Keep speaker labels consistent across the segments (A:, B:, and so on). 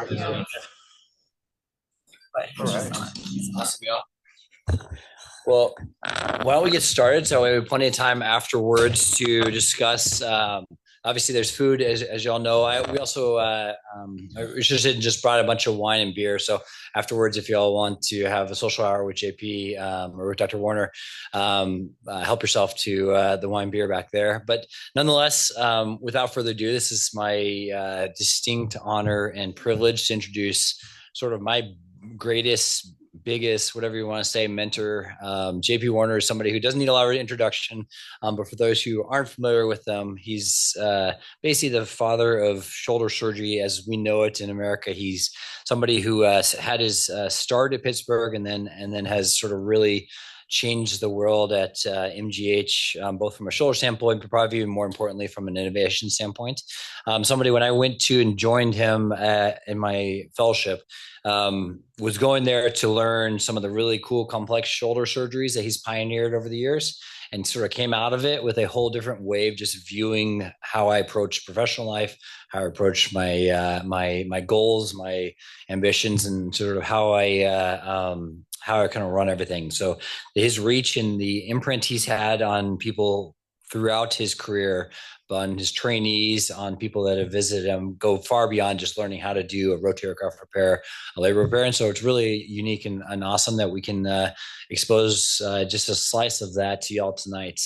A: All right. Awesome, y'all. Well, why don't we get started? So we have plenty of time afterwards to discuss. Obviously, there's food, as y'all know. We also just brought a bunch of wine and beer. So afterwards, if y'all want to have a social hour with JP or with Dr. Warner, help yourself to the wine beer back there. But nonetheless, without further ado, this is my distinct honor and privilege to introduce sort of my greatest, biggest, whatever you want to say, mentor. JP Warner is somebody who doesn't need a lot of introduction, but for those who aren't familiar with them, he's basically the father of shoulder surgery as we know it in America. He's somebody who had his start at Pittsburgh and then has sort of really changed the world at MGH, both from a shoulder standpoint, but probably even more importantly from an innovation standpoint. Somebody, when I went to and joined him in my fellowship, was going there to learn some of the really cool, complex shoulder surgeries that he's pioneered over the years, and sort of came out of it with a whole different way of just viewing how I approach professional life, how I approach my goals, my ambitions, and sort of how I kind of run everything. So his reach and the imprint he's had on people throughout his career, on his trainees, on people that have visited him, go far beyond just learning how to do a rotator cuff repair, a labor repair. And so it's really unique and awesome that we can expose just a slice of that to y'all tonight.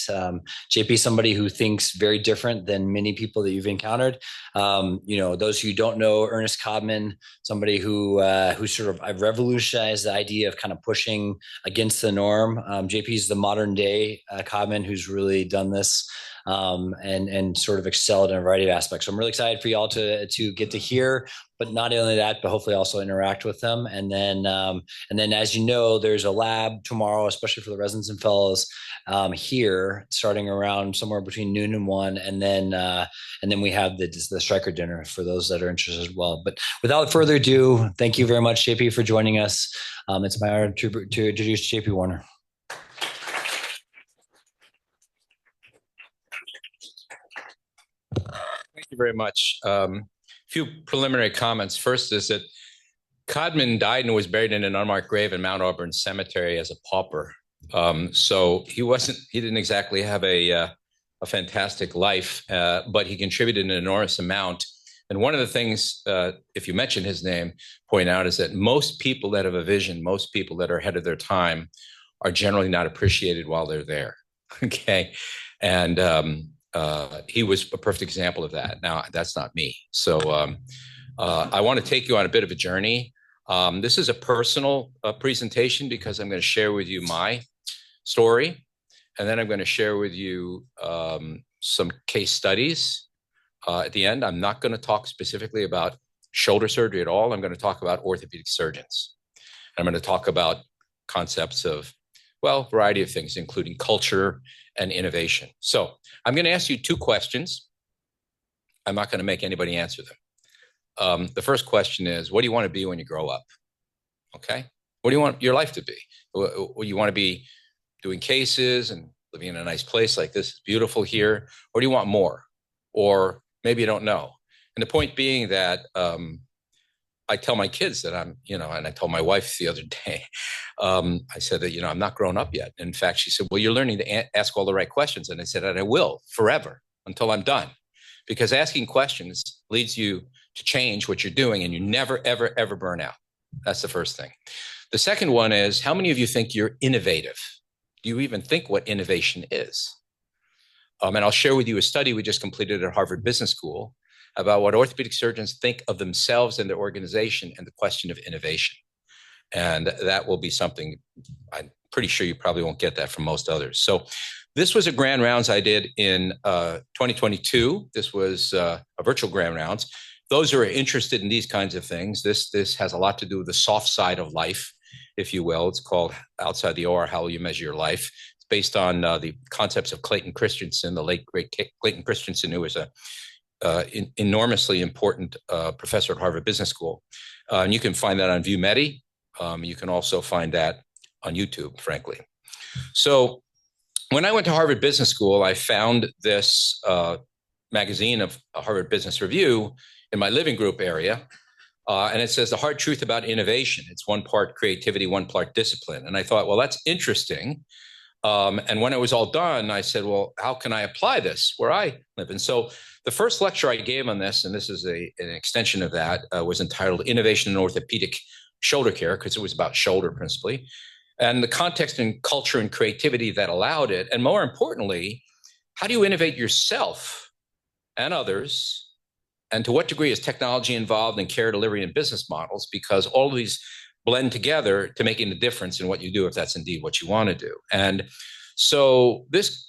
A: JP, somebody who thinks very different than many people that you've encountered. Those who don't know Ernest Codman, somebody who sort of I've revolutionized the idea of kind of pushing against the norm. JP is the modern day Codman who's really done this. And sort of excelled in a variety of aspects. So I'm really excited for y'all to get to hear, but not only that, but hopefully also interact with them. And then as you know, there's a lab tomorrow, especially for the residents and fellows here, starting around somewhere between noon and 1, and then we have the Striker dinner for those that are interested as well. But without further ado, thank you very much, JP, for joining us. It's my honor to introduce JP Warner.
B: Thank you very much. Few preliminary comments. First is that Codman died and was buried in an unmarked grave in Mount Auburn Cemetery as a pauper. So he didn't exactly have a fantastic life, but he contributed an enormous amount. And one of the things, if you mention his name, point out is that most people that have a vision, most people that are ahead of their time are generally not appreciated while they're there. Okay. And he was a perfect example of that. Now, that's not me. So I want to take you on a bit of a journey. This is a personal presentation because I'm going to share with you my story. And then I'm going to share with you some case studies. At the end, I'm not going to talk specifically about shoulder surgery at all. I'm going to talk about orthopedic surgeons. I'm going to talk about concepts of, well, a variety of things, including culture and innovation. So I'm going to ask you two questions. I'm not going to make anybody answer them. The first question is, what do you want to be when you grow up? Okay. What do you want your life to be? You want to be doing cases and living in a nice place like this is beautiful here? Or do you want more? Or maybe you don't know. And the point being that I tell my kids that I'm, and I told my wife the other day, I said that, I'm not grown up yet. In fact, she said, well, you're learning to ask all the right questions. And I said, and I will forever until I'm done. Because asking questions leads you to change what you're doing and you never, ever, ever burn out. That's the first thing. The second one is, how many of you think you're innovative? Do you even think what innovation is? And I'll share with you a study we just completed at Harvard Business School about what orthopedic surgeons think of themselves and their organization and the question of innovation. And that will be something I'm pretty sure you probably won't get that from most others. So this was a grand rounds I did in 2022. This was a virtual grand rounds. Those who are interested in these kinds of things, this has a lot to do with the soft side of life, if you will. It's called Outside the OR, How Will You Measure Your Life? It's based on the concepts of Clayton Christensen, the late, great Clayton Christensen, who was a enormously important professor at Harvard Business School. And you can find that on ViewMedi. You can also find that on YouTube, frankly. So when I went to Harvard Business School, I found this magazine of Harvard Business Review in my living group area. And it says the hard truth about innovation. It's one part creativity, one part discipline. And I thought, well, that's interesting. And when it was all done, I said, well, how can I apply this where I live? And so the first lecture I gave on this, and this is an extension of that, was entitled Innovation in Orthopedic Shoulder Care, because it was about shoulder principally, and the context and culture and creativity that allowed it. And more importantly, how do you innovate yourself and others? And to what degree is technology involved in care delivery and business models? Because all of these blend together to making a difference in what you do, if that's indeed what you want to do. And so this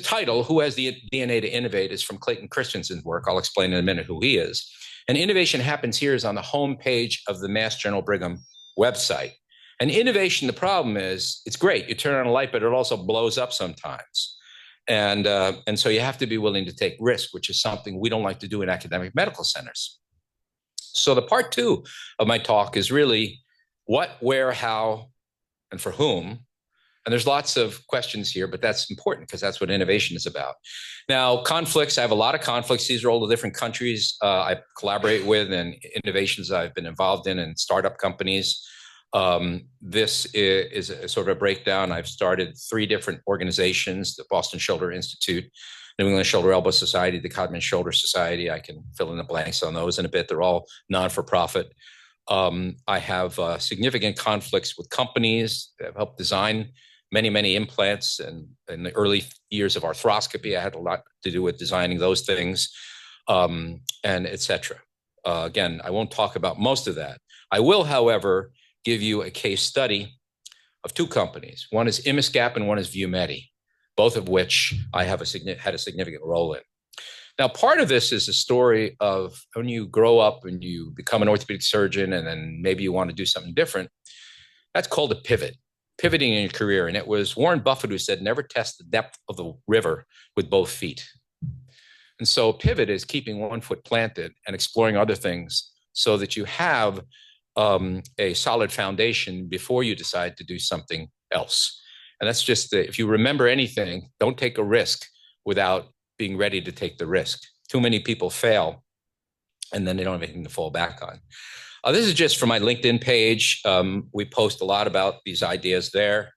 B: title, Who Has the DNA to Innovate, is from Clayton Christensen's work. I'll explain in a minute who he is. And Innovation Happens Here is on the homepage of the Mass General Brigham website. And innovation, the problem is, it's great. You turn on a light, but it also blows up sometimes. And so you have to be willing to take risk, which is something we don't like to do in academic medical centers. So the part two of my talk is really what, where, how, and for whom. And there's lots of questions here, but that's important because that's what innovation is about. Now, conflicts, I have a lot of conflicts. These are all the different countries I collaborate with and innovations I've been involved in and startup companies. This is a sort of a breakdown. I've started 3 different organizations: the Boston Shoulder Institute, New England Shoulder Elbow Society, the Codman Shoulder Society. I can fill in the blanks on those in a bit. They're all non-for-profit. I have significant conflicts with companies that have helped design many implants. And in the early years of arthroscopy, I had a lot to do with designing those things, and et cetera. Again, I won't talk about most of that. I will, however, give you a case study of 2 companies. One is Imiscap and one is ViewMedi, both of which I have had a significant role in. Now, part of this is a story of when you grow up and you become an orthopedic surgeon and then maybe you want to do something different. That's called a pivot, pivoting in your career. And it was Warren Buffett who said, never test the depth of the river with both feet. And so pivot is keeping one foot planted and exploring other things so that you have a solid foundation before you decide to do something else. And that's just, if you remember anything, don't take a risk without being ready to take the risk. Too many people fail and then they don't have anything to fall back on. This is just from my LinkedIn page. We post a lot about these ideas there,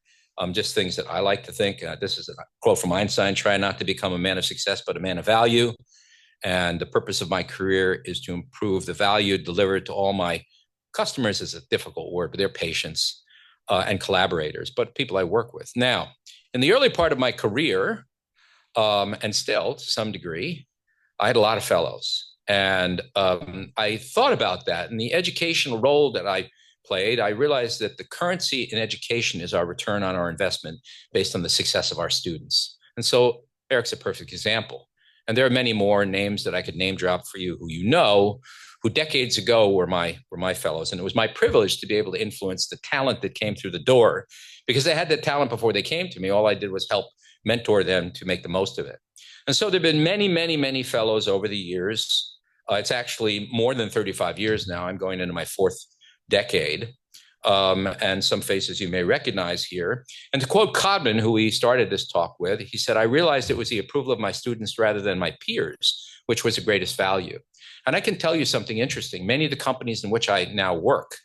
B: just things that I like to think. This is a quote from Einstein: try not to become a man of success, but a man of value. And the purpose of my career is to improve the value delivered to all my customers. Is a difficult word, but they're patients and collaborators, but people I work with. Now, in the early part of my career, and still to some degree, I had a lot of fellows. And I thought about that. And the educational role that I played, I realized that the currency in education is our return on our investment based on the success of our students. And so Eric's a perfect example. And there are many more names that I could name drop for you who decades ago were my fellows. And it was my privilege to be able to influence the talent that came through the door, because they had that talent before they came to me. All I did was help mentor them to make the most of it. And so there have been many fellows over the years. It's actually more than 35 years now. I'm going into my 4th decade. And some faces you may recognize here. And to quote Codman, who we started this talk with, he said, I realized it was the approval of my students rather than my peers, which was the greatest value. And I can tell you something interesting. Many of the companies in which I now work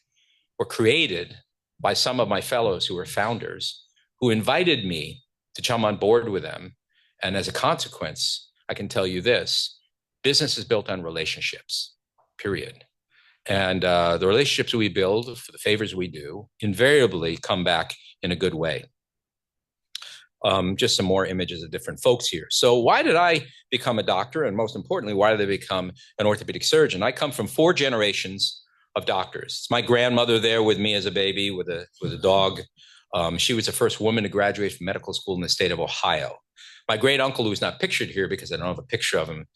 B: were created by some of my fellows who were founders, who invited me to come on board with them. And as a consequence, I can tell you this: business is built on relationships, period. And the relationships we build, for the favors we do, invariably come back in a good way. Just some more images of different folks here. So why did I become a doctor? And most importantly, why did I become an orthopedic surgeon? I come from 4 generations of doctors. It's my grandmother there with me as a baby with a dog. She was the first woman to graduate from medical school in the state of Ohio. My great uncle, who's not pictured here because I don't have a picture of him,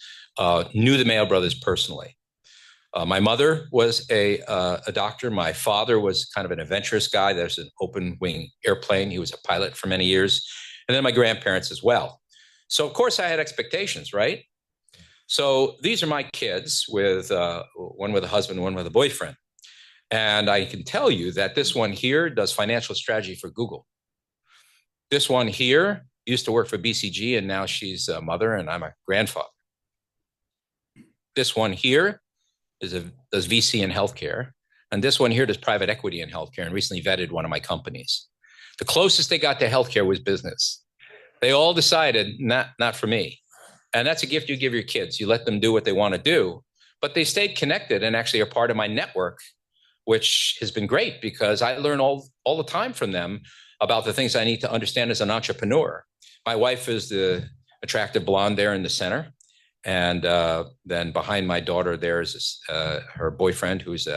B: knew the Mayo brothers personally. My mother was a doctor. My father was kind of an adventurous guy. There's an open wing airplane. He was a pilot for many years. And then my grandparents as well. So of course I had expectations, right? So these are my kids, with one with a husband, one with a boyfriend. And I can tell you that this one here does financial strategy for Google. This one here used to work for BCG, and now she's a mother and I'm a grandfather. This one here is does VC in healthcare, and this one here does private equity in healthcare and recently vetted one of my companies. The closest they got to healthcare was business. They all decided, not for me. And that's a gift you give your kids. You let them do what they want to do, but they stayed connected and actually are part of my network, which has been great because I learn all the time from them about the things I need to understand as an entrepreneur. My wife is the attractive blonde there in the center. And then behind my daughter, there's her boyfriend who's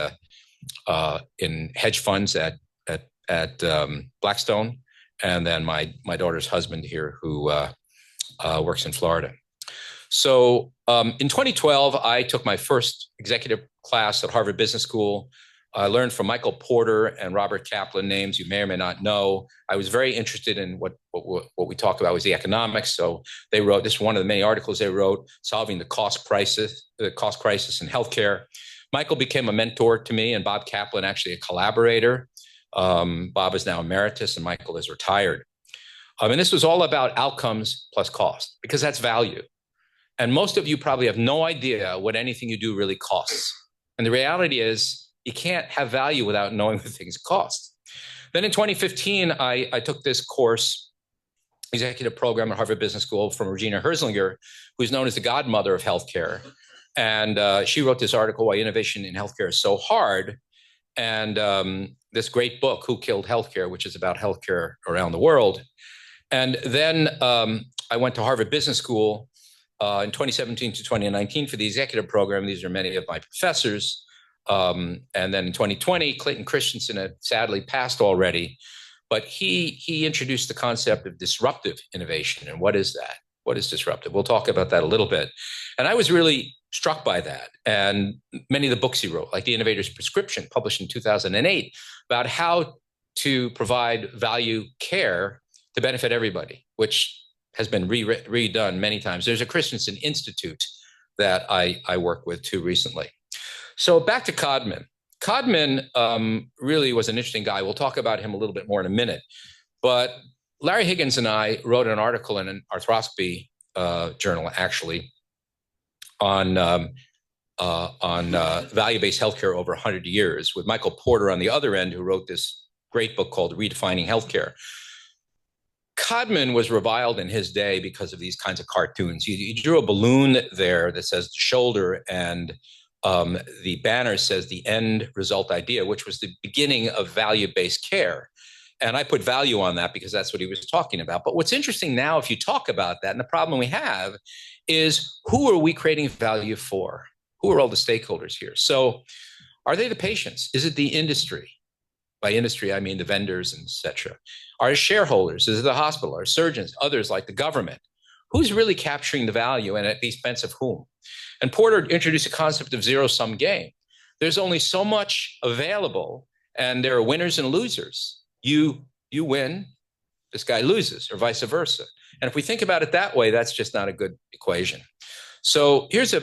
B: in hedge funds at Blackstone. And then my daughter's husband here who works in Florida. So in 2012, I took my first executive class at Harvard Business School. I learned from Michael Porter and Robert Kaplan, names you may or may not know. I was very interested in what we talked about was the economics. So they wrote, this is one of the many articles they wrote, solving the cost crisis in healthcare. Michael became a mentor to me and Bob Kaplan actually a collaborator. Bob is now emeritus and Michael is retired. And this was all about outcomes plus cost because that's value. And most of you probably have no idea what anything you do really costs. And the reality is, you can't have value without knowing what things cost. Then in 2015, I took this course, executive program at Harvard Business School from Regina Herzlinger, who's known as the godmother of healthcare. And she wrote this article, Why Innovation in Healthcare is So Hard. And this great book, Who Killed Healthcare, which is about healthcare around the world. And then I went to Harvard Business School in 2017 to 2019 for the executive program. These are many of my professors. And then in 2020, Clayton Christensen had sadly passed already, but he introduced the concept of disruptive innovation. And what is that? What is disruptive? We'll talk about that a little bit. And I was really struck by that. And many of the books he wrote, like The Innovator's Prescription, published in 2008, about how to provide value care to benefit everybody, which has been redone many times. There's a Christensen Institute that I worked with too recently. So back to Codman. Codman really was an interesting guy. We'll talk about him a little bit more in a minute. But Larry Higgins and I wrote an article in an arthroscopy journal, actually, on value-based healthcare over 100 years, with Michael Porter on the other end, who wrote this great book called Redefining Healthcare. Codman was reviled in his day because of these kinds of cartoons. He drew a balloon there that says the shoulder, and the banner says the end result idea, which was the beginning of value-based care. And I put value on that because that's what he was talking about. But what's interesting now, if you talk about that, and the problem we have is, who are we creating value for? Who are all the stakeholders here? So are they the patients? Is it the industry? By industry, I mean the vendors, and et cetera. Our shareholders, is it the hospital, our surgeons, others like the government? Who's really capturing the value and at the expense of whom? And Porter introduced a concept of zero-sum game. There's only so much available, and there are winners and losers. You win, this guy loses, or vice versa. And if we think about it that way, that's just not a good equation. So here's a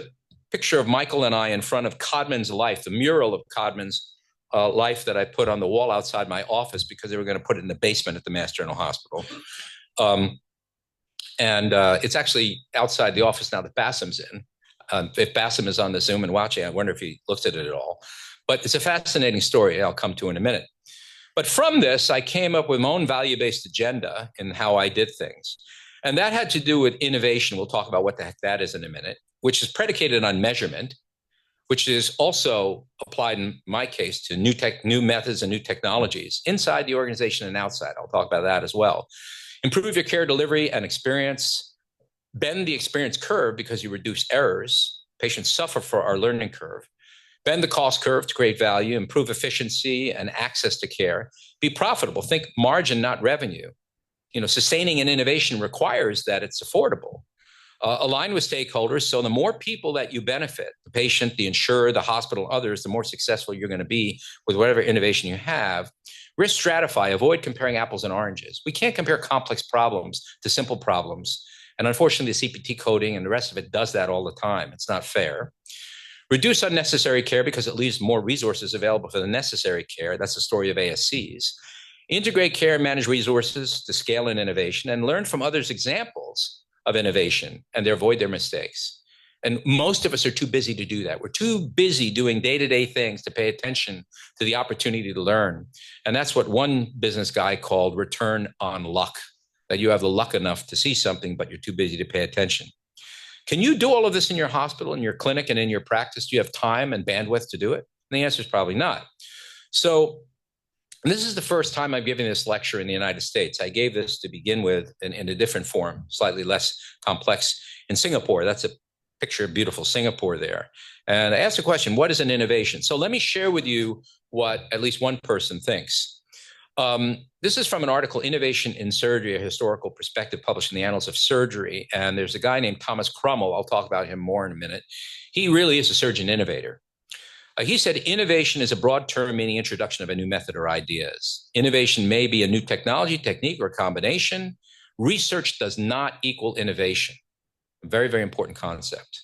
B: picture of Michael and I in front of Codman's life, the mural of Codman's life that I put on the wall outside my office because they were going to put it in the basement at the Mass General Hospital. And it's actually outside the office now that Bassam's in. If Bassam is on the Zoom and watching, I wonder if he looks at it at all. But it's a fascinating story I'll come to in a minute. But from this, I came up with my own value-based agenda in how I did things. And that had to do with innovation. We'll talk about what the heck that is in a minute, which is predicated on measurement, which is also applied in my case to new methods and new technologies inside the organization and outside. I'll talk about that as well. Improve your care delivery and experience. Bend the experience curve because you reduce errors. Patients suffer for our learning curve. Bend the cost curve to create value. Improve efficiency and access to care. Be profitable. Think margin, not revenue. Sustaining an innovation requires that it's affordable. Align with stakeholders. So the more people that you benefit, the patient, the insurer, the hospital, others, the more successful you're going to be with whatever innovation you have. Risk stratify. Avoid comparing apples and oranges. We can't compare complex problems to simple problems. And unfortunately, the CPT coding and the rest of it does that all the time. It's not fair. Reduce unnecessary care because it leaves more resources available for the necessary care. That's the story of ASCs. Integrate care and manage resources to scale in innovation, and learn from others' examples of innovation and avoid their mistakes. And most of us are too busy to do that. We're too busy doing day-to-day things to pay attention to the opportunity to learn. And that's what one business guy called return on luck, that you have the luck enough to see something, but you're too busy to pay attention. Can you do all of this in your hospital, in your clinic, and in your practice? Do you have time and bandwidth to do it? And the answer is probably not. So this is the first time I'm giving this lecture in the United States. I gave this to begin with in a different form, slightly less complex, in Singapore. That's a picture of beautiful Singapore there. And I asked the question, what is an innovation? So let me share with you what at least one person thinks. This is from an article, Innovation in Surgery, a Historical Perspective, published in the Annals of Surgery. And there's a guy named Thomas Crummell. I'll talk about him more in a minute. He really is a surgeon innovator. He said, innovation is a broad term meaning introduction of a new method or ideas. Innovation may be a new technology, technique, or combination. Research does not equal innovation. A very, very important concept.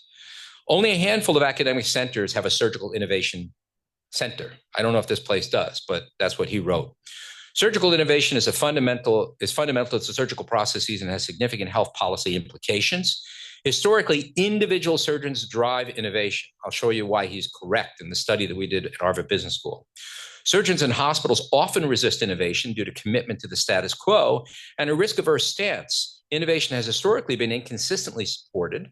B: Only a handful of academic centers have a surgical innovation center. I don't know if this place does, but that's what he wrote. Surgical innovation is fundamental to surgical processes and has significant health policy implications. Historically, individual surgeons drive innovation. I'll show you why he's correct in the study that we did at Harvard Business School. Surgeons and hospitals often resist innovation due to commitment to the status quo and a risk-averse stance. Innovation has historically been inconsistently supported,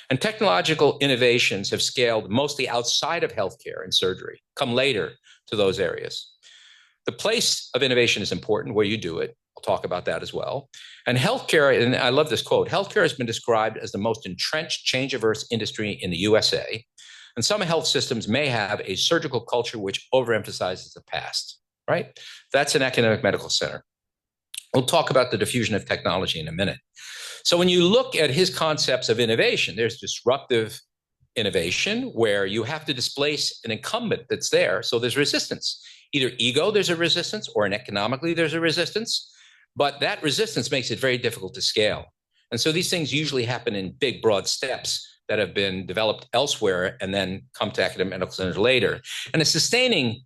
B: and technological innovations have scaled mostly outside of healthcare and surgery, come later to those areas. The place of innovation is important, where you do it. I'll talk about that as well. And healthcare, and I love this quote, healthcare has been described as the most entrenched change-averse industry in the USA. And some health systems may have a surgical culture which overemphasizes the past, right? That's an academic medical center. We'll talk about the diffusion of technology in a minute. So when you look at his concepts of innovation, there's disruptive innovation where you have to displace an incumbent that's there. So there's resistance. Either ego, there's a resistance, or economically, there's a resistance. But that resistance makes it very difficult to scale. And so these things usually happen in big, broad steps that have been developed elsewhere and then come to academic medical centers later. And a sustaining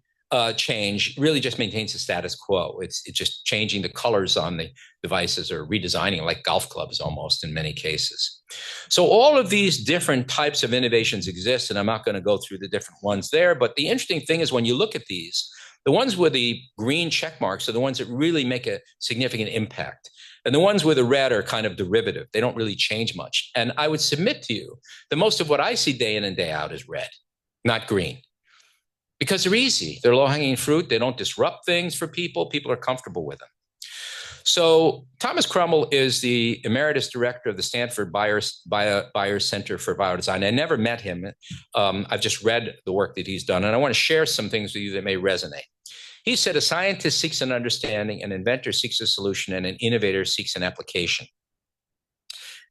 B: change really just maintains the status quo. It's just changing the colors on the devices or redesigning like golf clubs almost in many cases. So all of these different types of innovations exist, and I'm not going to go through the different ones there. But the interesting thing is when you look at these, the ones with the green check marks are the ones that really make a significant impact. And the ones with the red are kind of derivative. They don't really change much. And I would submit to you that most of what I see day in and day out is red, not green. Because they're easy. They're low-hanging fruit. They don't disrupt things for people. People are comfortable with them. So Thomas Crummell is the emeritus director of the Stanford Bayer Center for Biodesign. I never met him. I've just read the work that he's done, and I want to share some things with you that may resonate. He said, a scientist seeks an understanding, an inventor seeks a solution, and an innovator seeks an application.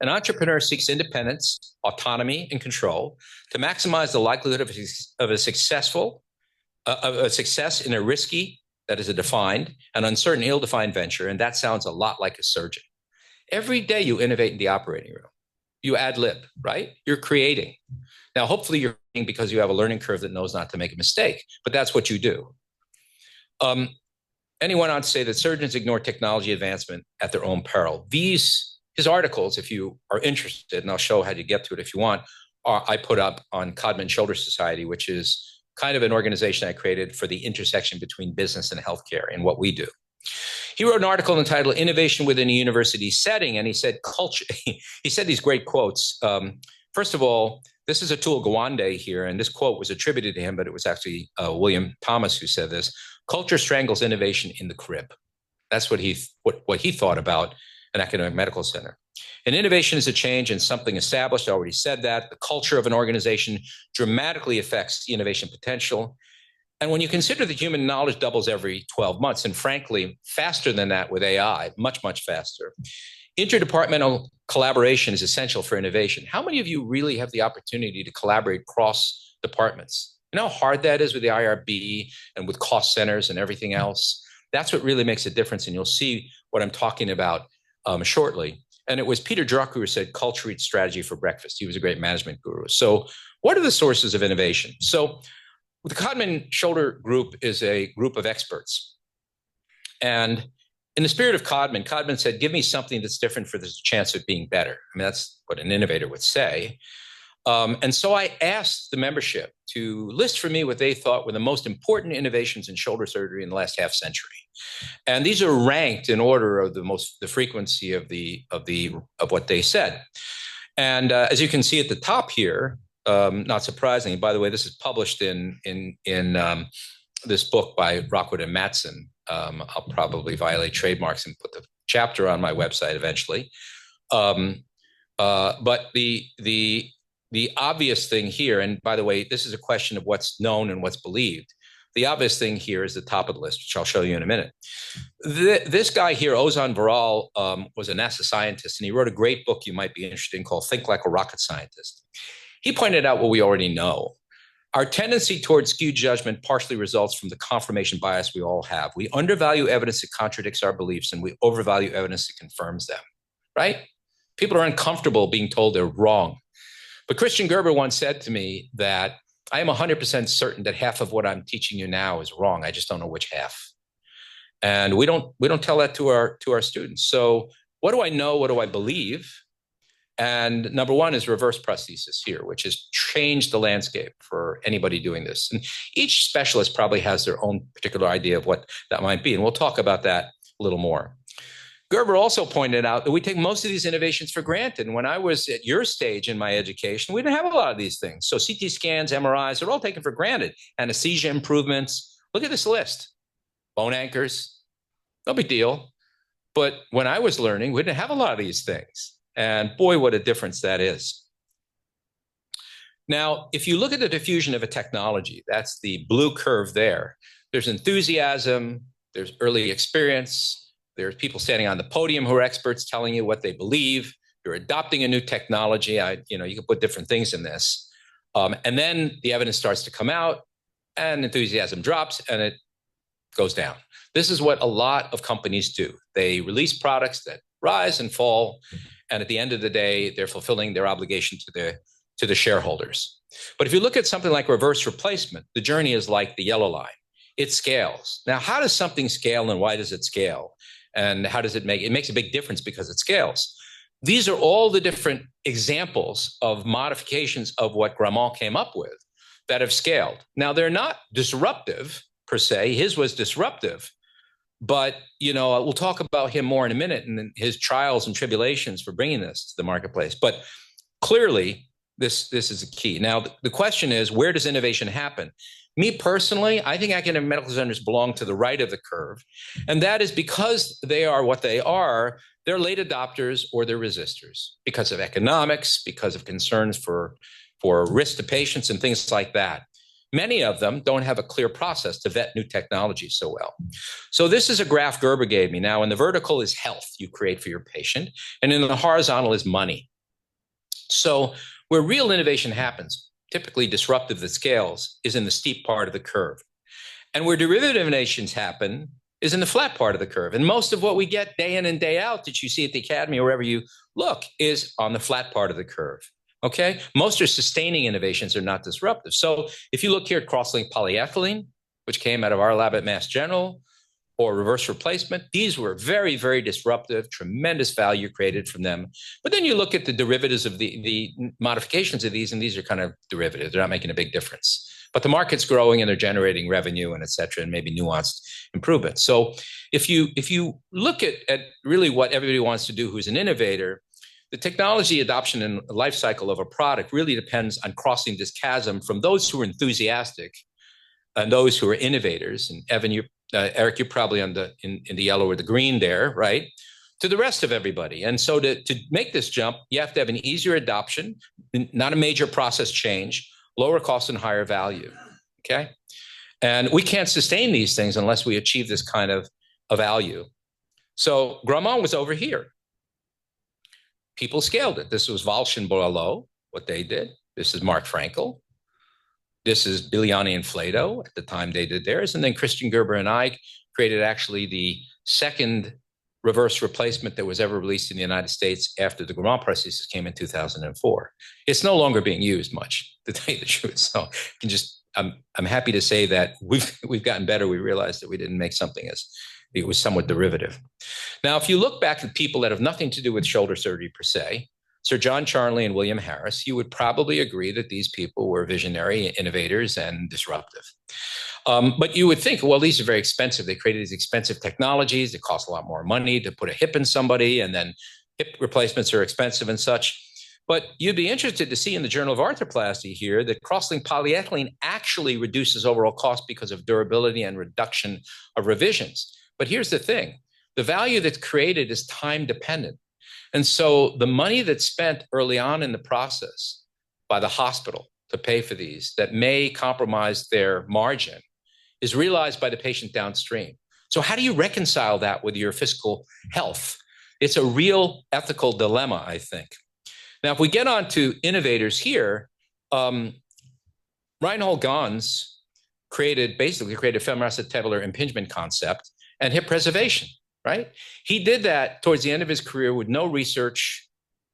B: An entrepreneur seeks independence, autonomy, and control to maximize the likelihood of a success in a risky, that is a defined, an uncertain, ill-defined venture, and that sounds a lot like a surgeon. Every day you innovate in the operating room. You ad lib, right? You're creating. Now, hopefully you're creating because you have a learning curve that knows not to make a mistake, but that's what you do. And he went on to say that surgeons ignore technology advancement at their own peril. His articles, if you are interested, and I'll show how to get to it if you want, I put up on Codman Shoulder Society, which is kind of an organization I created for the intersection between business and healthcare and what we do. He wrote an article entitled Innovation Within a University Setting, and he said culture. He said these great quotes. First of all, this is Atul Gawande here, and this quote was attributed to him, but it was actually William Thomas who said this. Culture strangles innovation in the crib. That's what he thought about an academic medical center. And innovation is a change in something established. I already said that. The culture of an organization dramatically affects the innovation potential. And when you consider that human knowledge doubles every 12 months, and frankly, faster than that with AI, much, much faster, interdepartmental collaboration is essential for innovation. How many of you really have the opportunity to collaborate cross departments? You know how hard that is with the IRB and with cost centers and everything else? That's what really makes a difference. And you'll see what I'm talking about shortly. And it was Peter Drucker who said, culture eats strategy for breakfast. He was a great management guru. So what are the sources of innovation? So the Codman Shoulder Group is a group of experts. And in the spirit of Codman, Codman said, give me something that's different for this chance of being better. I mean, that's what an innovator would say. And so I asked the membership to list for me what they thought were the most important innovations in shoulder surgery in the last half century. And these are ranked in order of the frequency of what they said. And as you can see at the top here, not surprisingly, by the way, this is published in this book by Rockwood and Matson. I'll probably violate trademarks and put the chapter on my website eventually. But the obvious thing here, and by the way, this is a question of what's known and what's believed. The obvious thing here is the top of the list, which I'll show you in a minute. This guy here, Ozan Varal, was a NASA scientist, and he wrote a great book you might be interested in called Think Like a Rocket Scientist. He pointed out what we already know. Our tendency towards skewed judgment partially results from the confirmation bias we all have. We undervalue evidence that contradicts our beliefs, and we overvalue evidence that confirms them, right? People are uncomfortable being told they're wrong. But Christian Gerber once said to me that I am 100% certain that half of what I'm teaching you now is wrong. I just don't know which half. And we don't tell that to our students. So what do I know? What do I believe? And number one is reverse prosthesis here, which has changed the landscape for anybody doing this. And each specialist probably has their own particular idea of what that might be. And we'll talk about that a little more. Gerber also pointed out that we take most of these innovations for granted. And when I was at your stage in my education, we didn't have a lot of these things. So CT scans, MRIs, they're all taken for granted. Anesthesia improvements. Look at this list. Bone anchors, no big deal. But when I was learning, we didn't have a lot of these things. And boy, what a difference that is. Now, if you look at the diffusion of a technology, that's the blue curve there. There's enthusiasm, there's early experience, there's people standing on the podium who are experts telling you what they believe. You're adopting a new technology. You can put different things in this. And then the evidence starts to come out and enthusiasm drops and it goes down. This is what a lot of companies do. They release products that rise and fall. And at the end of the day, they're fulfilling their obligation to the shareholders. But if you look at something like reverse replacement, the journey is like the yellow line. It scales. Now, how does something scale and why does it scale? And how does it make? It makes a big difference because it scales. These are all the different examples of modifications of what Grammont came up with that have scaled. Now, they're not disruptive per se. His was disruptive. But, we'll talk about him more in a minute and his trials and tribulations for bringing this to the marketplace. But clearly, this is a key. Now, the question is, where does innovation happen? Me personally, I think academic medical centers belong to the right of the curve. And that is because they are what they are, they're late adopters or they're resistors because of economics, because of concerns for risk to patients and things like that. Many of them don't have a clear process to vet new technology so well. So this is a graph Gerber gave me. Now, in the vertical is health you create for your patient, and in the horizontal is money. So where real innovation happens, typically disruptive that scales, is in the steep part of the curve. And where derivative innovations happen is in the flat part of the curve. And most of what we get day in and day out that you see at the academy or wherever you look is on the flat part of the curve. Okay, most are sustaining innovations, are not disruptive. So if you look here at cross-linked polyethylene, which came out of our lab at Mass General, or reverse replacement, these were very, very disruptive, tremendous value created from them. But then you look at the derivatives of the modifications of these, and these are kind of derivatives. They're not making a big difference. But the market's growing and they're generating revenue and et cetera, and maybe nuanced improvement. So if you look at really what everybody wants to do who's an innovator, the technology adoption and life cycle of a product really depends on crossing this chasm from those who are enthusiastic and those who are innovators. And Evan, Eric, you're probably in the yellow or the green there, right? To the rest of everybody. And so to make this jump, you have to have an easier adoption, not a major process change, lower cost and higher value, okay? And we can't sustain these things unless we achieve this kind of a value. So Grammont was over here. People scaled it. This was Walsh and Boileau, what they did. This is Mark Frankel. This is Biliani and Flato at the time they did theirs. And then Christian Gerber and I created actually the second reverse replacement that was ever released in the United States after the Grammont prosthesis came in 2004. It's no longer being used much, to tell you the truth. So I'm happy to say that we've gotten better. We realized that we didn't make something as it was somewhat derivative. Now, if you look back at people that have nothing to do with shoulder surgery per se, Sir John Charnley and William Harris, you would probably agree that these people were visionary innovators and disruptive. But you would think, well, these are very expensive. They created these expensive technologies. It costs a lot more money to put a hip in somebody, and then hip replacements are expensive and such. But you'd be interested to see in the Journal of Arthroplasty here that cross-linked polyethylene actually reduces overall cost because of durability and reduction of revisions. But here's the thing. The value that's created is time dependent. And so the money that's spent early on in the process by the hospital to pay for these that may compromise their margin is realized by the patient downstream. So how do you reconcile that with your fiscal health? It's a real ethical dilemma, I think. Now, if we get on to innovators here, Reinhold Gans basically created femoral acetabular impingement concept and hip preservation, right? He did that towards the end of his career with no research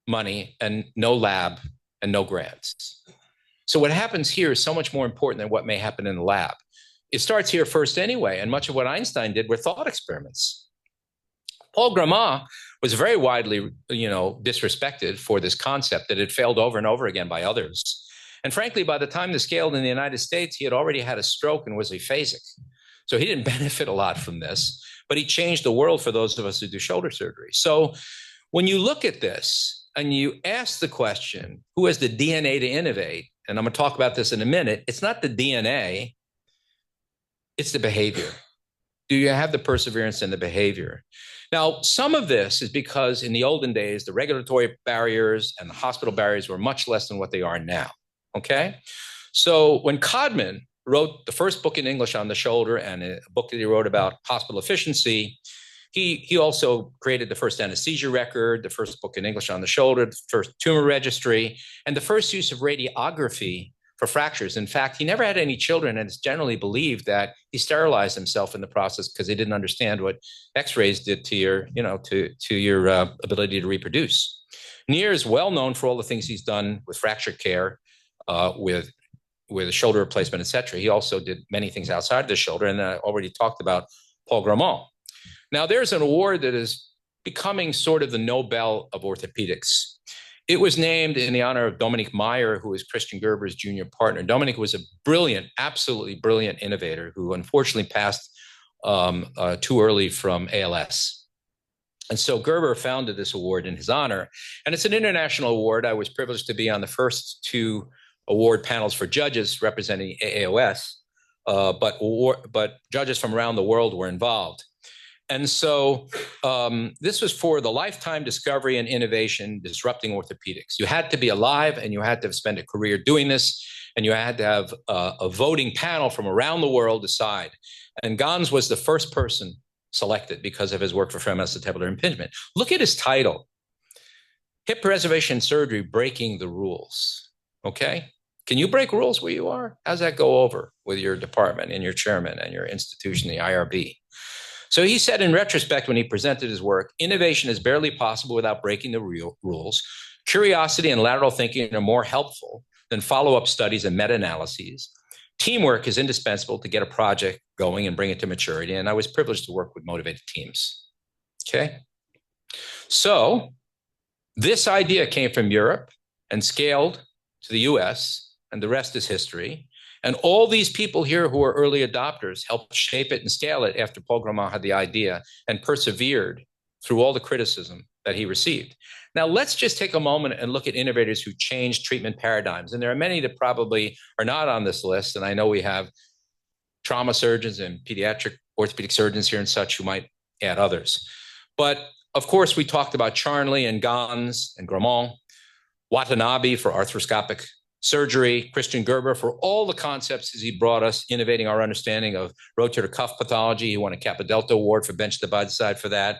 B: money and no lab and no grants. So what happens here is so much more important than what may happen in the lab. It starts here first anyway, and much of what Einstein did were thought experiments. Paul Gramat was very widely, disrespected for this concept that had failed over and over again by others. And frankly, by the time this scaled in the United States, he had already had a stroke and was aphasic. So he didn't benefit a lot from this, but he changed the world for those of us who do shoulder surgery. So when you look at this and you ask the question, who has the DNA to innovate? And I'm going to talk about this in a minute. It's not the DNA, it's the behavior. Do you have the perseverance and the behavior? Now, some of this is because in the olden days, the regulatory barriers and the hospital barriers were much less than what they are now, okay? So when Codman wrote the first book in English on the shoulder and a book that he wrote about hospital efficiency, he also created the first anesthesia record, the first book in English on the shoulder, the first tumor registry, and the first use of radiography for fractures. In fact, he never had any children, and it's generally believed that he sterilized himself in the process because he didn't understand what X-rays did to your, to your ability to reproduce. Neer is well known for all the things he's done with fracture care, with a shoulder replacement, et cetera. He also did many things outside the shoulder, and I already talked about Paul Gramat. Now, there's an award that is becoming sort of the Nobel of orthopedics. It was named in the honor of Dominique Meyer, who is Christian Gerber's junior partner. Dominique was a brilliant, absolutely brilliant innovator who unfortunately passed too early from ALS. And so Gerber founded this award in his honor. And it's an international award. I was privileged to be on the first two award panels for judges representing AAOS, but judges from around the world were involved. And so this was for the lifetime discovery and innovation disrupting orthopedics. You had to be alive and you had to spend a career doing this, and you had to have a voting panel from around the world decide. And Gans was the first person selected because of his work for femoral acetabular impingement. Look at his title, Hip Preservation Surgery, Breaking the Rules, okay? Can you break rules where you are? How's that go over with your department and your chairman and your institution, the IRB? So he said in retrospect when he presented his work, innovation is barely possible without breaking the real rules. Curiosity and lateral thinking are more helpful than follow-up studies and meta-analyses. Teamwork is indispensable to get a project going and bring it to maturity. And I was privileged to work with motivated teams. Okay. So this idea came from Europe and scaled to the US, and the rest is history. And all these people here who are early adopters helped shape it and scale it after Paul Gramat had the idea and persevered through all the criticism that he received. Now, let's just take a moment and look at innovators who changed treatment paradigms. And there are many that probably are not on this list. And I know we have trauma surgeons and pediatric orthopedic surgeons here and such who might add others. But of course, we talked about Charnley and Gans and Gramat, Watanabe for arthroscopic surgery, Christian Gerber for all the concepts as he brought us, innovating our understanding of rotator cuff pathology. He won a Kappa Delta Award for bench to bedside for that.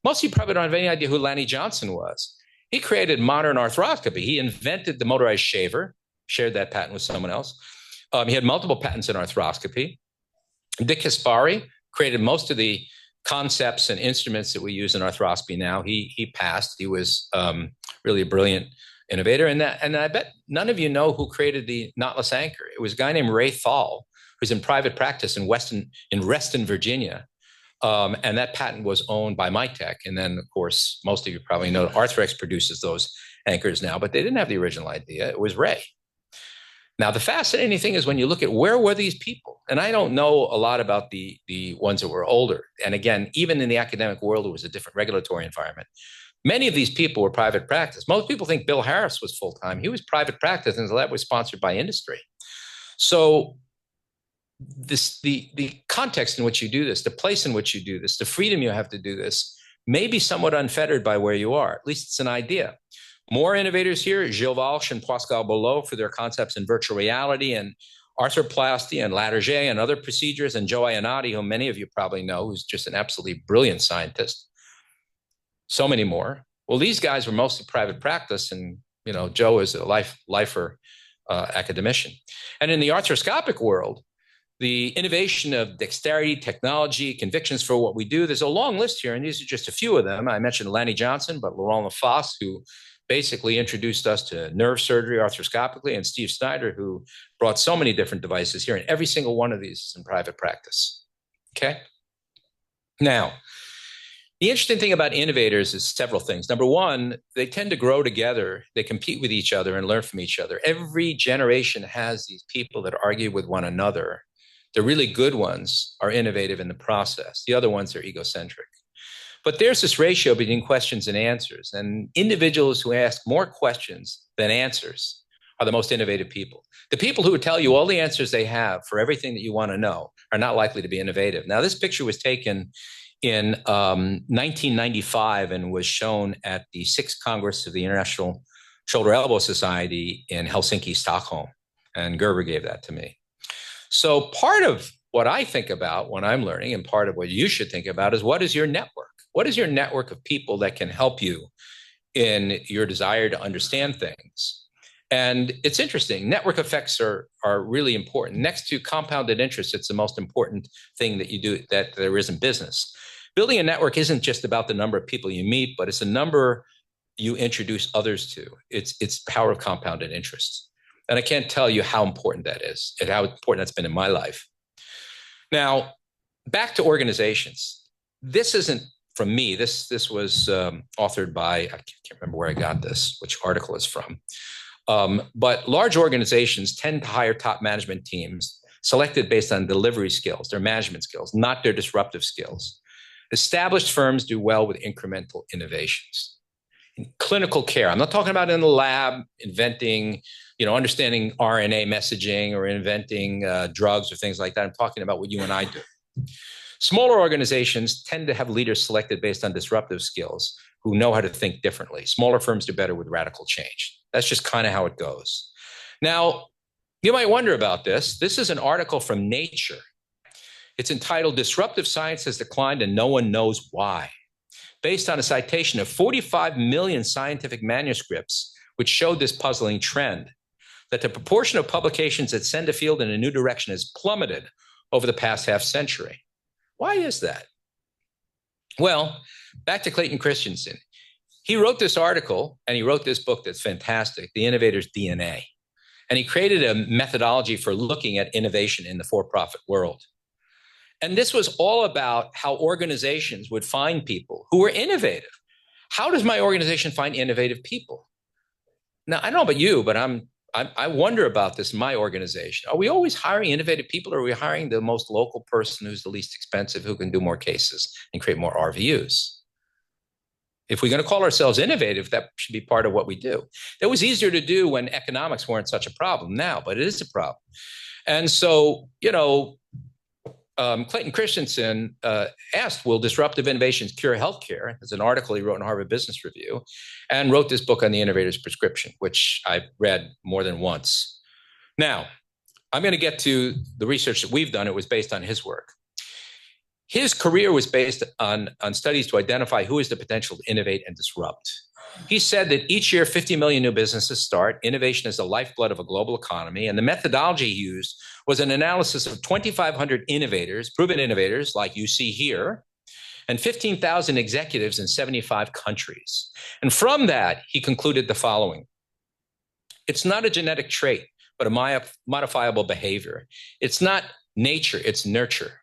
B: Most of you probably don't have any idea who Lanny Johnson was. He created modern arthroscopy. He invented the motorized shaver, shared that patent with someone else. He had multiple patents in arthroscopy. Dick Kaspari created most of the concepts and instruments that we use in arthroscopy now. He passed. He was really a brilliant innovator. And I bet none of you know who created the knotless anchor. It was a guy named Ray Thal, who's in private practice in Reston, Virginia. And that patent was owned by Mitech. And then, of course, most of you probably know Arthrex produces those anchors now, but they didn't have the original idea. It was Ray. Now, the fascinating thing is when you look at where were these people, and I don't know a lot about the ones that were older. And again, even in the academic world, it was a different regulatory environment. Many of these people were private practice. Most people think Bill Harris was full-time. He was private practice, and that was sponsored by industry. So the context in which you do this, the place in which you do this, the freedom you have to do this may be somewhat unfettered by where you are. At least it's an idea. More innovators here, Gilles Walsh and Pascal Boulot for their concepts in virtual reality and arthroplasty and Latarjet and other procedures, and Joe Ionati, whom many of you probably know, who's just an absolutely brilliant scientist. So many more. Well, these guys were mostly private practice, and Joe is a lifer academician. And in the arthroscopic world, the innovation of dexterity, technology, convictions for what we do, there's a long list here, and these are just a few of them. I mentioned Lanny Johnson, but Laurent Lafosse, who basically introduced us to nerve surgery arthroscopically, and Steve Snyder, who brought so many different devices here, and every single one of these is in private practice. Okay? Now, the interesting thing about innovators is several things. Number one, they tend to grow together. They compete with each other and learn from each other. Every generation has these people that argue with one another. The really good ones are innovative in the process. The other ones are egocentric. But there's this ratio between questions and answers. And individuals who ask more questions than answers are the most innovative people. The people who would tell you all the answers they have for everything that you want to know are not likely to be innovative. Now, this picture was taken in 1995 and was shown at the 6th Congress of the International Shoulder Elbow Society in Helsinki, Stockholm. And Gerber gave that to me. So part of what I think about when I'm learning, and part of what you should think about, is what is your network? What is your network of people that can help you in your desire to understand things? And it's interesting. Network effects are really important. Next to compounded interest, it's the most important thing that you do that there is in business. Building a network isn't just about the number of people you meet, but it's the number you introduce others to. It's power of compounded interest. And I can't tell you how important that is and how important that's been in my life. Now, back to organizations. This isn't from me. This was authored by, I can't remember where I got this, which article it's from. But large organizations tend to hire top management teams selected based on delivery skills, their management skills, not their disruptive skills. Established firms do well with incremental innovations. In clinical care, I'm not talking about in the lab, inventing, understanding RNA messaging or inventing drugs or things like that. I'm talking about what you and I do. Smaller organizations tend to have leaders selected based on disruptive skills who know how to think differently. Smaller firms do better with radical change. That's just kind of how it goes. Now, you might wonder about this. This is an article from Nature. It's entitled Disruptive Science Has Declined and No One Knows Why, based on a citation of 45 million scientific manuscripts, which showed this puzzling trend, that the proportion of publications that send a field in a new direction has plummeted over the past half century. Why is that? Well, back to Clayton Christensen. He wrote this article and he wrote this book that's fantastic, The Innovator's DNA. And he created a methodology for looking at innovation in the for-profit world. And this was all about how organizations would find people who were innovative. How does my organization find innovative people? Now, I don't know about you, but I wonder about this in my organization. Are we always hiring innovative people, or are we hiring the most local person who's the least expensive, who can do more cases and create more RVUs? If we're going to call ourselves innovative, that should be part of what we do. That was easier to do when economics weren't such a problem now, but it is a problem. And so, Clayton Christensen asked, will disruptive innovations cure healthcare? There's an article he wrote in Harvard Business Review, and wrote this book on the innovator's prescription, which I've read more than once. Now, I'm going to get to the research that we've done. It was based on his work. His career was based on studies to identify who has the potential to innovate and disrupt. He said that each year, 50 million new businesses start. Innovation is the lifeblood of a global economy. And the methodology he used was an analysis of 2,500 innovators, proven innovators like you see here, and 15,000 executives in 75 countries. And from that, he concluded the following. It's not a genetic trait, but a modifiable behavior. It's not nature, it's nurture,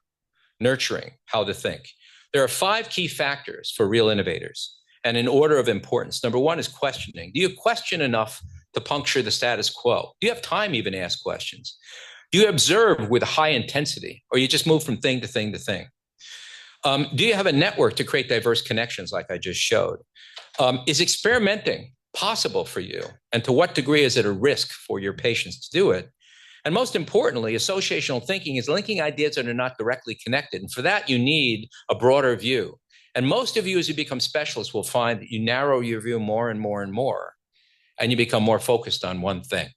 B: nurturing how to think. There are 5 key factors for real innovators. and in order of importance. Number one is questioning. Do you question enough to puncture the status quo? Do you have time even to ask questions? Do you observe with high intensity, or you just move from thing to thing to thing? Do you have a network to create diverse connections like I just showed? Is experimenting possible for you? And to what degree is it a risk for your patients to do it? And most importantly, associational thinking is linking ideas that are not directly connected. And for that, you need a broader view. And most of you, as you become specialists, will find that you narrow your view more and more and more, and you become more focused on one thing,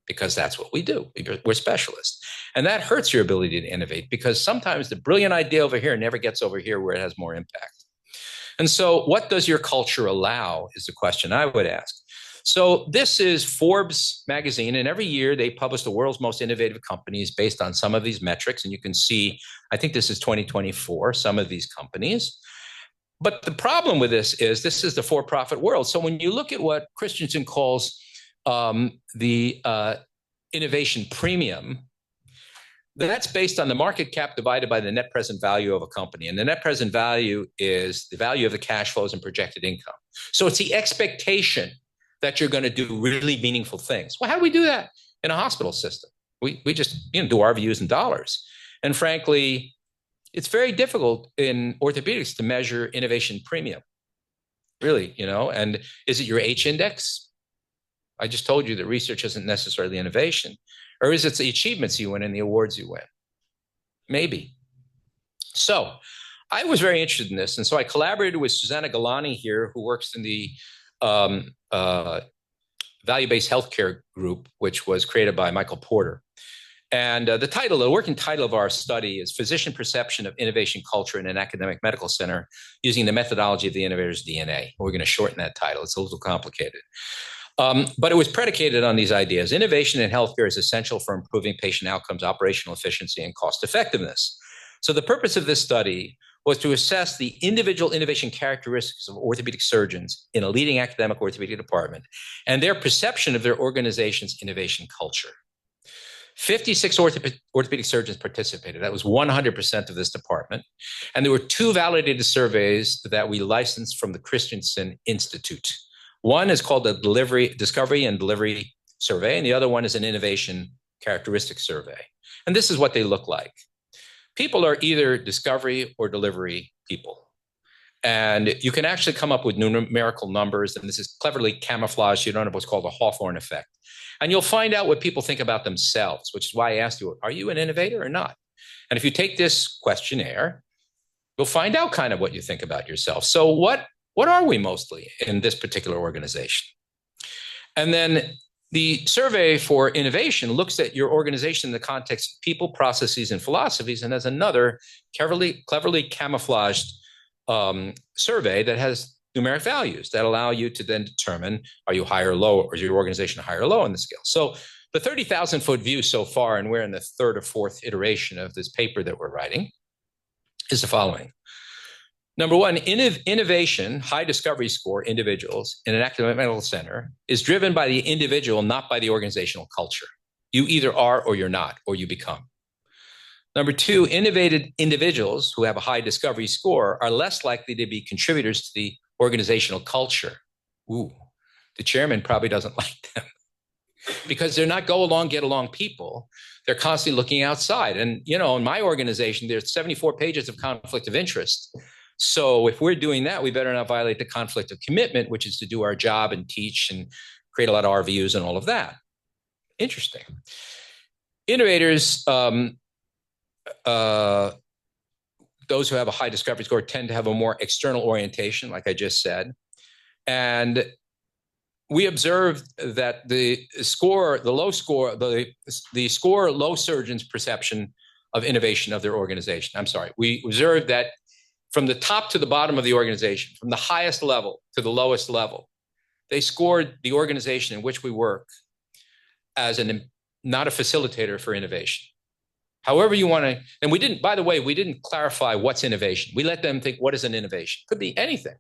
B: because that's what we do. We're specialists. And that hurts your ability to innovate, because sometimes the brilliant idea over here never gets over here where it has more impact. And so what does your culture allow is the question I would ask. So this is Forbes magazine, and every year they publish the world's most innovative companies based on some of these metrics. And you can see, I think this is 2024, some of these companies. But the problem with this is the for-profit world. So when you look at what Christensen calls the innovation premium, that's based on the market cap divided by the net present value of a company. And the net present value is the value of the cash flows and projected income. So it's the expectation that you're going to do really meaningful things. Well, how do we do that in a hospital system? We just do our views in dollars. And frankly, it's very difficult in orthopedics to measure innovation premium, really, and is it your H index? I just told you that research isn't necessarily innovation. Or is it the achievements you win and the awards you win? Maybe. So I was very interested in this. And so I collaborated with Susanna Galani here, who works in the value-based healthcare group, which was created by Michael Porter. And the working title of our study is Physician Perception of Innovation Culture in an Academic Medical Center Using the Methodology of the Innovator's DNA. We're going to shorten that title. It's a little complicated. But it was predicated on these ideas. Innovation in healthcare is essential for improving patient outcomes, operational efficiency, and cost effectiveness. So the purpose of this study was to assess the individual innovation characteristics of orthopedic surgeons in a leading academic orthopedic department and their perception of their organization's innovation culture. 56 orthopedic surgeons participated. That was 100% of this department. And there were 2 validated surveys that we licensed from the Christensen Institute. One is called the Discovery and Delivery Survey, and the other one is an Innovation Characteristic Survey. And this is what they look like. People are either discovery or delivery people. And you can actually come up with numerical numbers, and this is cleverly camouflaged. You don't have what's called a Hawthorne effect. And you'll find out what people think about themselves, which is why I asked you, are you an innovator or not? And if you take this questionnaire, you'll find out kind of what you think about yourself. So what are we mostly in this particular organization? And then the survey for innovation looks at your organization in the context of people, processes, and philosophies, and has another cleverly camouflaged survey that has numeric values that allow you to then determine, are you high or low, or is your organization high or low on the scale? So the 30,000-foot view so far, and we're in the 3rd or 4th iteration of this paper that we're writing, is the following. Number one, innovation, high discovery score individuals in an academic medical center is driven by the individual, not by the organizational culture. You either are or you're not, or you become. Number two, innovative individuals who have a high discovery score are less likely to be contributors to the organizational culture. Ooh, the chairman probably doesn't like them because they're not go along, get along people. They're constantly looking outside. And, in my organization, there's 74 pages of conflict of interest. So if we're doing that, we better not violate the conflict of commitment, which is to do our job and teach and create a lot of RVUs and all of that. Interesting. Innovators, those who have a high discovery score tend to have a more external orientation, like I just said. And we observed that the low surgeons' perception of innovation of their organization. I'm sorry. We observed that from the top to the bottom of the organization, from the highest level to the lowest level, they scored the organization in which we work as not a facilitator for innovation. However you want to, and we didn't clarify what's innovation. We let them think, what is an innovation? Could be anything.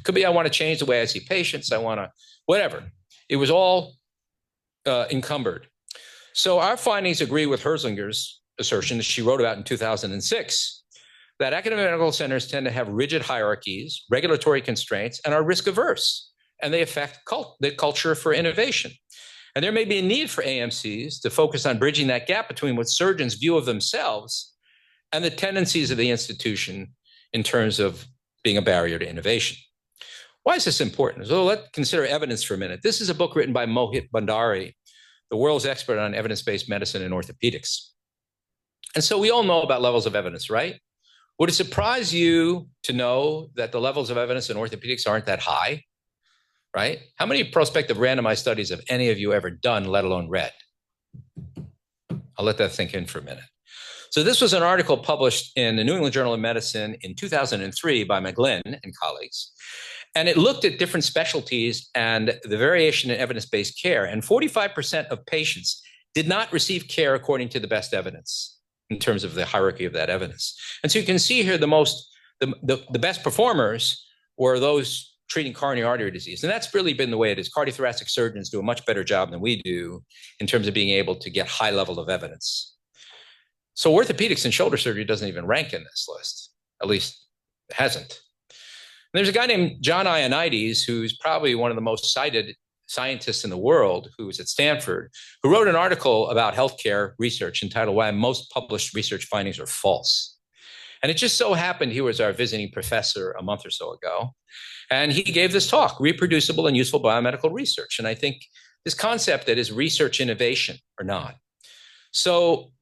B: Could be, I want to change the way I see patients. I want to, whatever. It was all encumbered. So our findings agree with Herzlinger's assertion that she wrote about in 2006, that academic medical centers tend to have rigid hierarchies, regulatory constraints, and are risk averse, and they affect the culture for innovation. And there may be a need for AMCs to focus on bridging that gap between what surgeons view of themselves and the tendencies of the institution in terms of being a barrier to innovation. Why is this important? So let's consider evidence for a minute. This is a book written by Mohit Bhandari, the world's expert on evidence-based medicine and orthopedics. And so we all know about levels of evidence, right? Would it surprise you to know that the levels of evidence in orthopedics aren't that high, right? How many prospective randomized studies have any of you ever done, let alone read? I'll let that sink in for a minute. So this was an article published in the New England Journal of Medicine in 2003 by McGlynn and colleagues. And it looked at different specialties and the variation in evidence-based care. And 45% of patients did not receive care according to the best evidence in terms of the hierarchy of that evidence. And so you can see here the best performers were those treating coronary artery disease. And that's really been the way it is. Cardiothoracic surgeons do a much better job than we do in terms of being able to get high level of evidence. So orthopedics and shoulder surgery doesn't even rank in this list, at least it hasn't. And there's a guy named John Ioannidis, who's probably one of the most cited scientists in the world, who was at Stanford, who wrote an article about healthcare research entitled Why Most Published Research Findings Are False. And it just so happened he was our visiting professor a month or so ago. And he gave this talk, Reproducible and Useful Biomedical Research. And I think this concept that is research innovation or not. So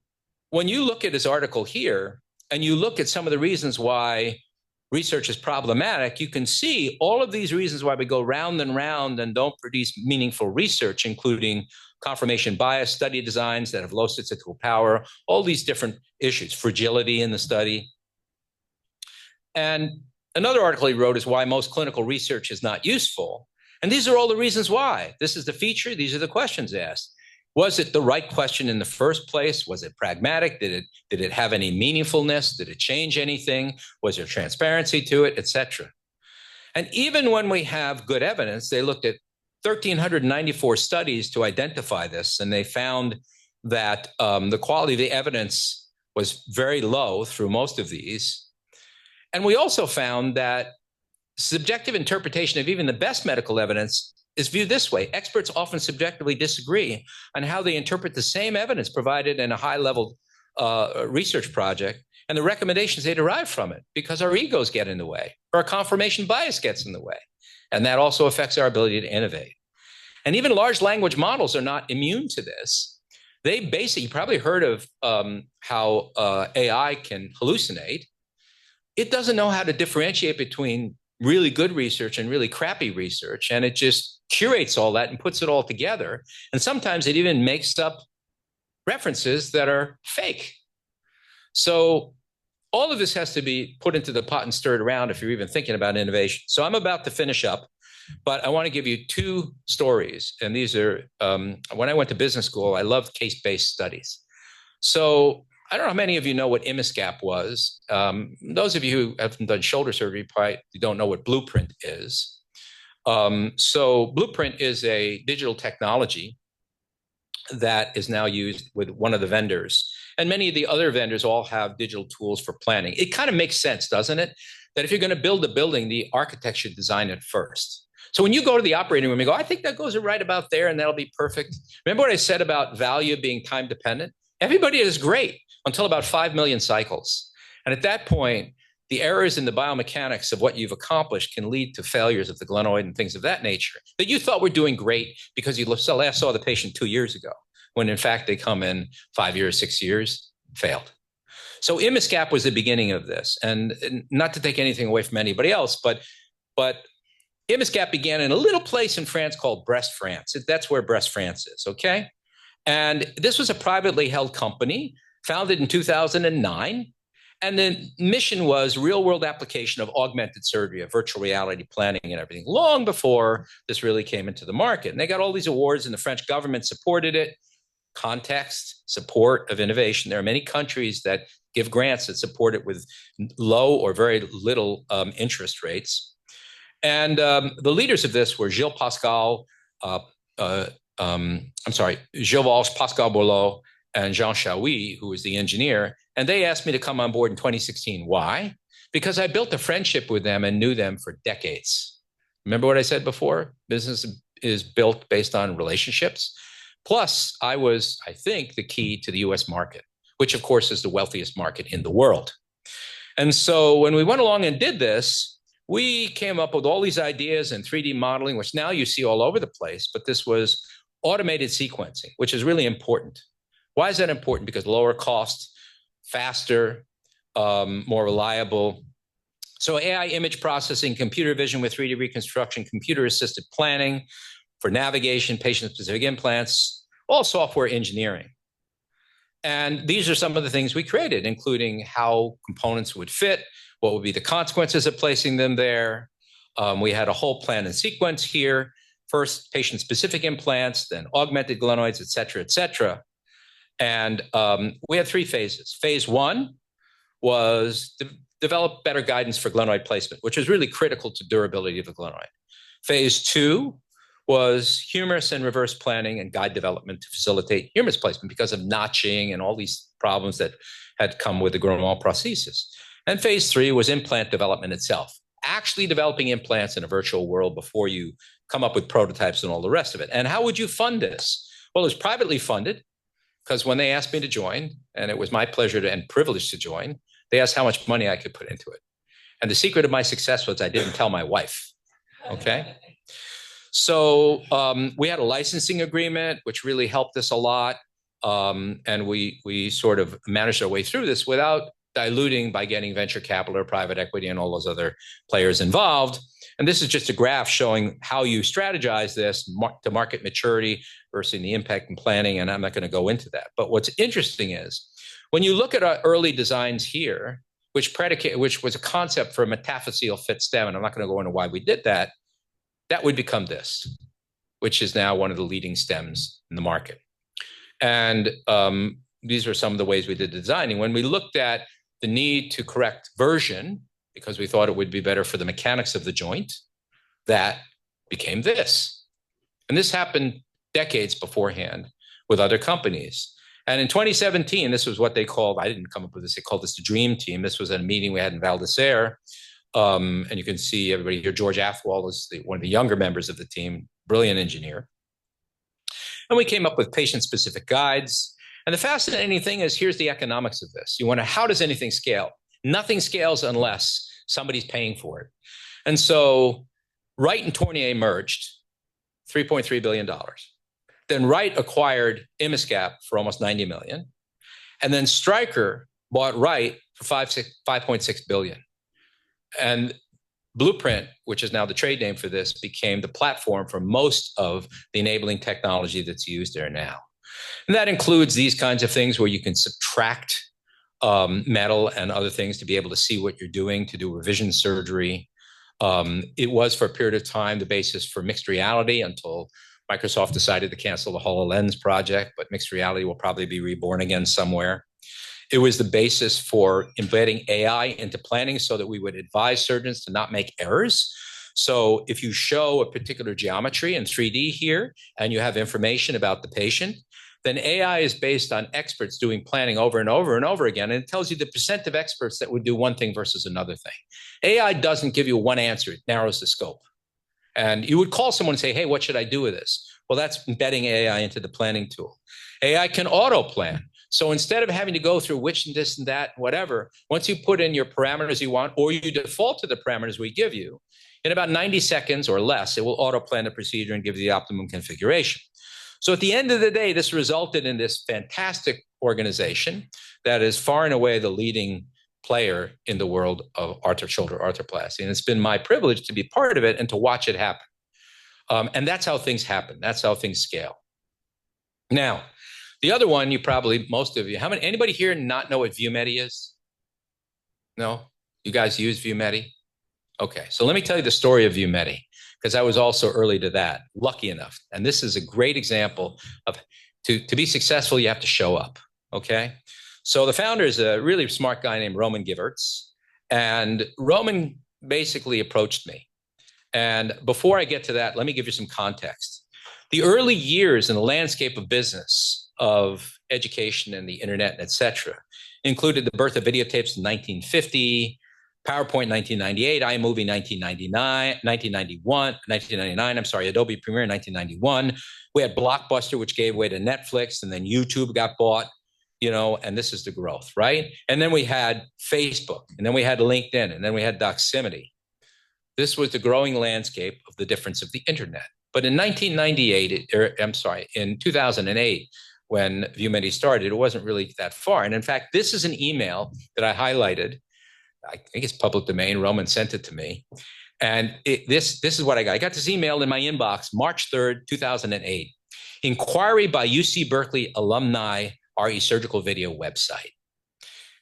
B: when you look at his article here, and you look at some of the reasons why research is problematic, you can see all of these reasons why we go round and round and don't produce meaningful research, including confirmation bias, study designs that have low statistical power, all these different issues, fragility in the study. And another article he wrote is why most clinical research is not useful. And these are all the reasons why. This is the feature. These are the questions asked. Was it the right question in the first place? Was it pragmatic? Did it have any meaningfulness? Did it change anything? Was there transparency to it, et cetera? And even when we have good evidence, they looked at 1,394 studies to identify this, and they found that the quality of the evidence was very low through most of these. And we also found that subjective interpretation of even the best medical evidence is viewed this way. Experts often subjectively disagree on how they interpret the same evidence provided in a high-level research project and the recommendations they derive from it, because our egos get in the way, or our confirmation bias gets in the way. And that also affects our ability to innovate. And even large language models are not immune to this. They basically, you probably heard of how AI can hallucinate. It doesn't know how to differentiate between really good research and really crappy research. And it just curates all that and puts it all together. And sometimes it even makes up references that are fake. So all of this has to be put into the pot and stirred around if you're even thinking about innovation. So I'm about to finish up, but I want to give you two stories. And these are, when I went to business school, I loved case-based studies. So I don't know how many of you know what Imiscap was. Those of you who haven't done shoulder surgery probably don't know what Blueprint is. So Blueprint is a digital technology that is now used with one of the vendors. And many of the other vendors all have digital tools for planning. It kind of makes sense, doesn't it? That if you're going to build a building, the architect should design it first. So when you go to the operating room, you go, I think that goes right about there and that'll be perfect. Remember what I said about value being time dependent? Everybody is great until about 5 million cycles. And at that point, the errors in the biomechanics of what you've accomplished can lead to failures of the glenoid and things of that nature that you thought were doing great because you last saw the patient 2 years ago, when in fact they come in 5 years, 6 years, failed. So Imiscap was the beginning of this. And not to take anything away from anybody else, but Imiscap began in a little place in France called Brest, France. That's where Brest, France is, okay? And this was a privately held company founded in 2009. And the mission was real-world application of augmented surgery, of virtual reality planning and everything, long before this really came into the market. And they got all these awards, and the French government supported it. Context, support of innovation. There are many countries that give grants that support it with low or very little interest rates. And the leaders of this were Gilles Pascal, Gilles Pascal Bourlot, and Jean Chaoui, who was the engineer, And they asked me to come on board in 2016. Why? Because I built a friendship with them and knew them for decades. Remember what I said before? Business is built based on relationships. Plus, I was, I think, the key to the US market, which of course is the wealthiest market in the world. And so when we went along and did this, we came up with all these ideas and 3D modeling, which now you see all over the place, but this was automated sequencing, which is really important. Why is that important? Because lower cost, faster, more reliable. So AI image processing, computer vision with 3D reconstruction, computer-assisted planning for navigation, patient-specific implants, all software engineering. And these are some of the things we created, including how components would fit, what would be the consequences of placing them there. We had a whole plan and sequence here. First, patient-specific implants, then augmented glenoids, et cetera, et cetera. And we had 3 phases. Phase 1 was develop better guidance for glenoid placement, which was really critical to durability of the glenoid. Phase 2 was humerus and reverse planning and guide development to facilitate humerus placement because of notching and all these problems that had come with the Grommet prosthesis. And phase 3 was implant development itself, actually developing implants in a virtual world before you come up with prototypes and all the rest of it. And how would you fund this? Well, it was privately funded because when they asked me to join, and it was my pleasure and privilege to join, they asked how much money I could put into it. And the secret of my success was I didn't tell my wife, okay? So we had a licensing agreement, which really helped us a lot. And we sort of managed our way through this without diluting by getting venture capital or private equity and all those other players involved. And this is just a graph showing how you strategize this to market maturity versus the impact and planning. And I'm not going to go into that. But what's interesting is when you look at our early designs here, which was a concept for a metaphyseal fit stem, and I'm not going to go into why we did that, that would become this, which is now one of the leading stems in the market. And these are some of the ways we did the designing. When we looked at the need to correct version, because we thought it would be better for the mechanics of the joint, that became this. And this happened decades beforehand with other companies. And in 2017, this was what they called, I didn't come up with this, they called this the Dream Team. This was a meeting we had in Val d'Isere. And you can see everybody here. George Athwal is one of the younger members of the team, brilliant engineer. And we came up with patient-specific guides. And the fascinating thing is, here's the economics of this. You wonder, how does anything scale? Nothing scales unless somebody's paying for it. And so Wright and Tournier merged, $3.3 billion. Then Wright acquired Imascap for almost $90 million. And then Stryker bought Wright for $5.6 billion. And Blueprint, which is now the trade name for this, became the platform for most of the enabling technology that's used there now. And that includes these kinds of things where you can subtract metal and other things to be able to see what you're doing, to do revision surgery. It was for a period of time the basis for mixed reality until Microsoft decided to cancel the HoloLens project, but mixed reality will probably be reborn again somewhere. It was the basis for embedding AI into planning so that we would advise surgeons to not make errors. So if you show a particular geometry in 3D here and you have information about the patient, then AI is based on experts doing planning over and over and over again. And it tells you the percent of experts that would do one thing versus another thing. AI doesn't give you one answer. It narrows the scope. And you would call someone and say, hey, what should I do with this? Well, that's embedding AI into the planning tool. AI can auto plan. So instead of having to go through which and this and that, whatever, once you put in your parameters you want, or you default to the parameters we give you, in about 90 seconds or less, it will auto plan the procedure and give you the optimum configuration. So at the end of the day, this resulted in this fantastic organization that is far and away the leading player in the world of shoulder arthroplasty. And it's been my privilege to be part of it and to watch it happen. And that's how things happen. That's how things scale. Now, the other one, most of you, anybody here not know what ViewMedi is? No? You guys use ViewMedi? Okay, so let me tell you the story of ViewMedi, because I was also early to that, lucky enough. And this is a great example of, to be successful, you have to show up, okay? So the founder is a really smart guy named Roman Giverts. And Roman basically approached me. And before I get to that, let me give you some context. The early years in the landscape of business, of education and the internet, et cetera, included the birth of videotapes in 1950, PowerPoint 1998, iMovie 1999, I'm sorry, Adobe Premiere 1991. We had Blockbuster, which gave way to Netflix, and then YouTube got bought, and this is the growth, right? And then we had Facebook, and then we had LinkedIn, and then we had Doximity. This was the growing landscape of the difference of the internet. But in 2008, when ViewMedi started, it wasn't really that far. And in fact, this is an email that I highlighted. I think it's public domain. Roman sent it to me. And this is what I got. I got this email in my inbox, March 3rd, 2008. Inquiry by UC Berkeley alumni RE Surgical Video website.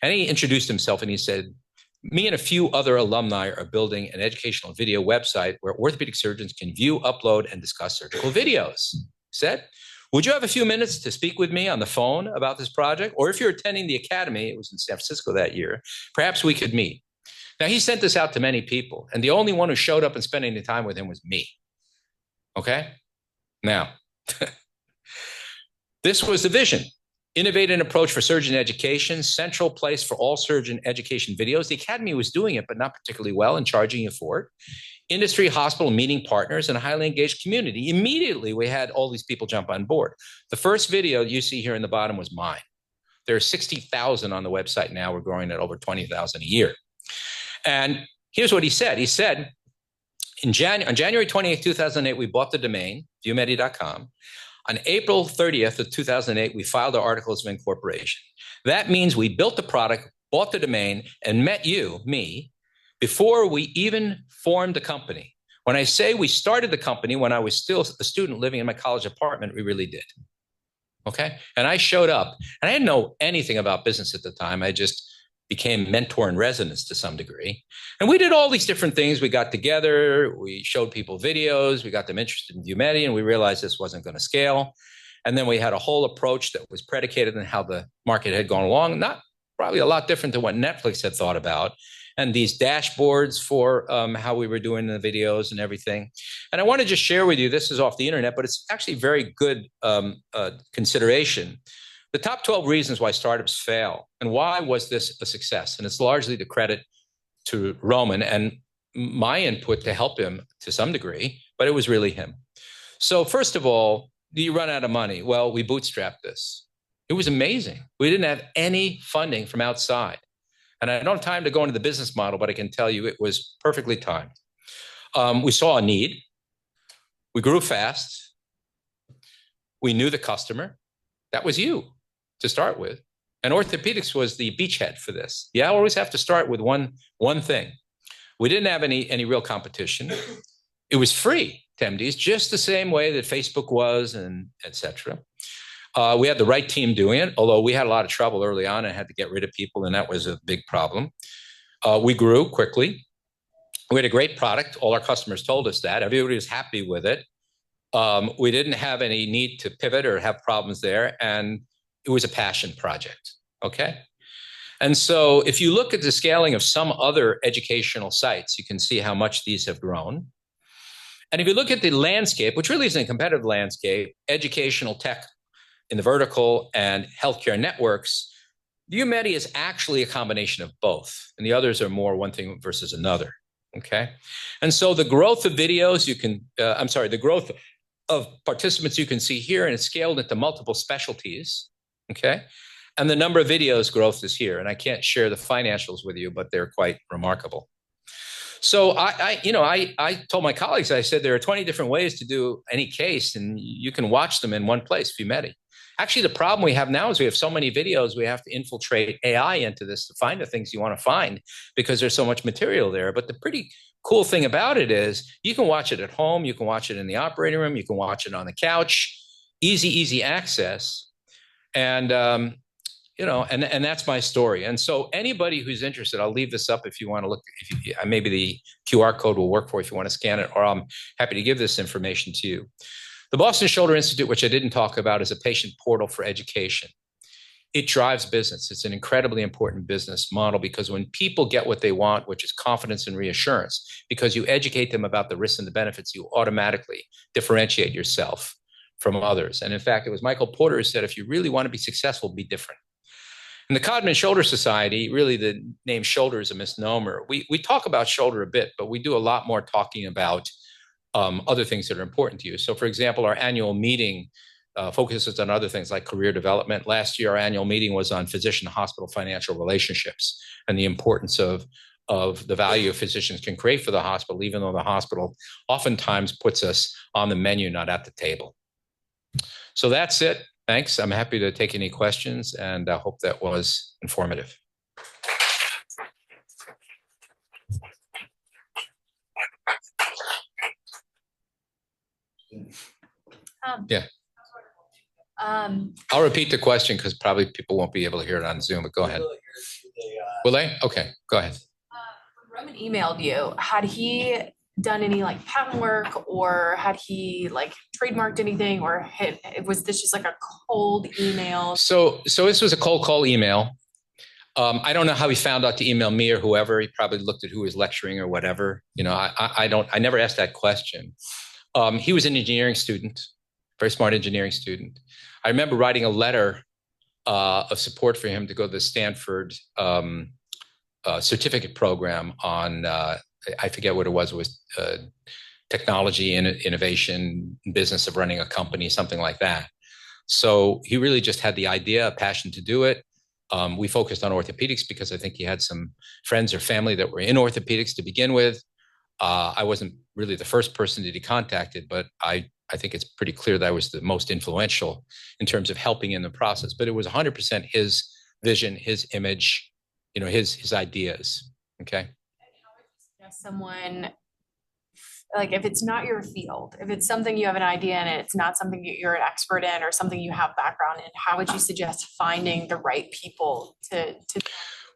B: And he introduced himself and he said, me and a few other alumni are building an educational video website where orthopedic surgeons can view, upload, and discuss surgical videos. He said, would you have a few minutes to speak with me on the phone about this project? Or if you're attending the academy, it was in San Francisco that year, perhaps we could meet. Now, he sent this out to many people, and the only one who showed up and spent any time with him was me. Okay? Now, this was the vision. Innovate an approach for surgeon education, central place for all surgeon education videos. The academy was doing it, but not particularly well and charging you for it. Industry, hospital, meeting partners, and a highly engaged community. Immediately, we had all these people jump on board. The first video you see here in the bottom was mine. There are 60,000 on the website now. We're growing at over 20,000 a year. And here's what he said. He said, on January 28, 2008, we bought the domain, viewmedi.com. On April 30th of 2008, we filed our articles of incorporation. That means we built the product, bought the domain, and met you, me, before we even formed the company. When I say we started the company when I was still a student living in my college apartment, we really did. Okay? And I showed up, and I didn't know anything about business at the time. I just became mentor in residence to some degree. And we did all these different things. We got together, we showed people videos, we got them interested in ViewMedi, and we realized this wasn't going to scale. And then we had a whole approach that was predicated on how the market had gone along, not probably a lot different than what Netflix had thought about. And these dashboards for how we were doing the videos and everything. And I want to just share with you, this is off the internet, but it's actually very good consideration. The top 12 reasons why startups fail, and why was this a success? And it's largely to credit to Roman and my input to help him to some degree, but it was really him. So first of all, do you run out of money? Well, we bootstrapped this. It was amazing. We didn't have any funding from outside. And I don't have time to go into the business model, but I can tell you it was perfectly timed. We saw a need. We grew fast. We knew the customer. That was you to start with. And orthopedics was the beachhead for this. You always have to start with one thing. We didn't have any real competition. It was free to MDs, just the same way that Facebook was, and et cetera. We had the right team doing it, although we had a lot of trouble early on and had to get rid of people, and that was a big problem. We grew quickly. We had a great product. All our customers told us that. Everybody was happy with it. We didn't have any need to pivot or have problems there, and it was a passion project, okay? And so if you look at the scaling of some other educational sites, you can see how much these have grown. And if you look at the landscape, which really isn't a competitive landscape, educational tech in the vertical and healthcare networks, ViewMedi is actually a combination of both. And the others are more one thing versus another, okay? And so the growth of videos, the growth of participants you can see here, and it's scaled into multiple specialties, okay? And the number of videos growth is here. And I can't share the financials with you, but they're quite remarkable. So I told my colleagues, I said, there are 20 different ways to do any case, and you can watch them in one place, ViewMedi. Actually, the problem we have now is we have so many videos, we have to infiltrate AI into this to find the things you want to find because there's so much material there. But the pretty cool thing about it is you can watch it at home, you can watch it in the operating room, you can watch it on the couch, easy access. And, and that's my story. And so anybody who's interested, I'll leave this up if you want to look, maybe the QR code will work for you if you want to scan it, or I'm happy to give this information to you. The Boston Shoulder Institute, which I didn't talk about, is a patient portal for education. It drives business. It's an incredibly important business model because when people get what they want, which is confidence and reassurance, because you educate them about the risks and the benefits, you automatically differentiate yourself from others. And in fact, it was Michael Porter who said, if you really want to be successful, be different. In the Codman Shoulder Society, really the name shoulder is a misnomer. We talk about shoulder a bit, but we do a lot more talking about other things that are important to you. So, for example, our annual meeting focuses on other things like career development. Last year, our annual meeting was on physician-hospital financial relationships and the importance of the value physicians can create for the hospital, even though the hospital oftentimes puts us on the menu, not at the table. So that's it. Thanks. I'm happy to take any questions, and I hope that was informative. Yeah. I'll repeat the question because probably people won't be able to hear it on Zoom, but go ahead. Will they? Okay, go ahead.
C: When Roman emailed you, had he done any like patent work, or had he like trademarked anything, or was this just like a cold email?
B: So this was a cold call email. I don't know how he found out to email me or whoever. He probably looked at who was lecturing or whatever. You know, I never asked that question. He was an engineering student, very smart engineering student. I remember writing a letter of support for him to go to the Stanford certificate program on, I forget what it was technology and innovation, business of running a company, something like that. So he really just had the idea, a passion to do it. We focused on orthopedics because I think he had some friends or family that were in orthopedics to begin with. I wasn't really the first person that he contacted, but I think it's pretty clear that I was the most influential in terms of helping in the process. But it was 100% his vision, his image, you know, his ideas. Okay.
C: Someone, like, if it's not your field, if it's something you have an idea in, it's not something you're an expert in or something you have background in, how would you suggest finding the right people to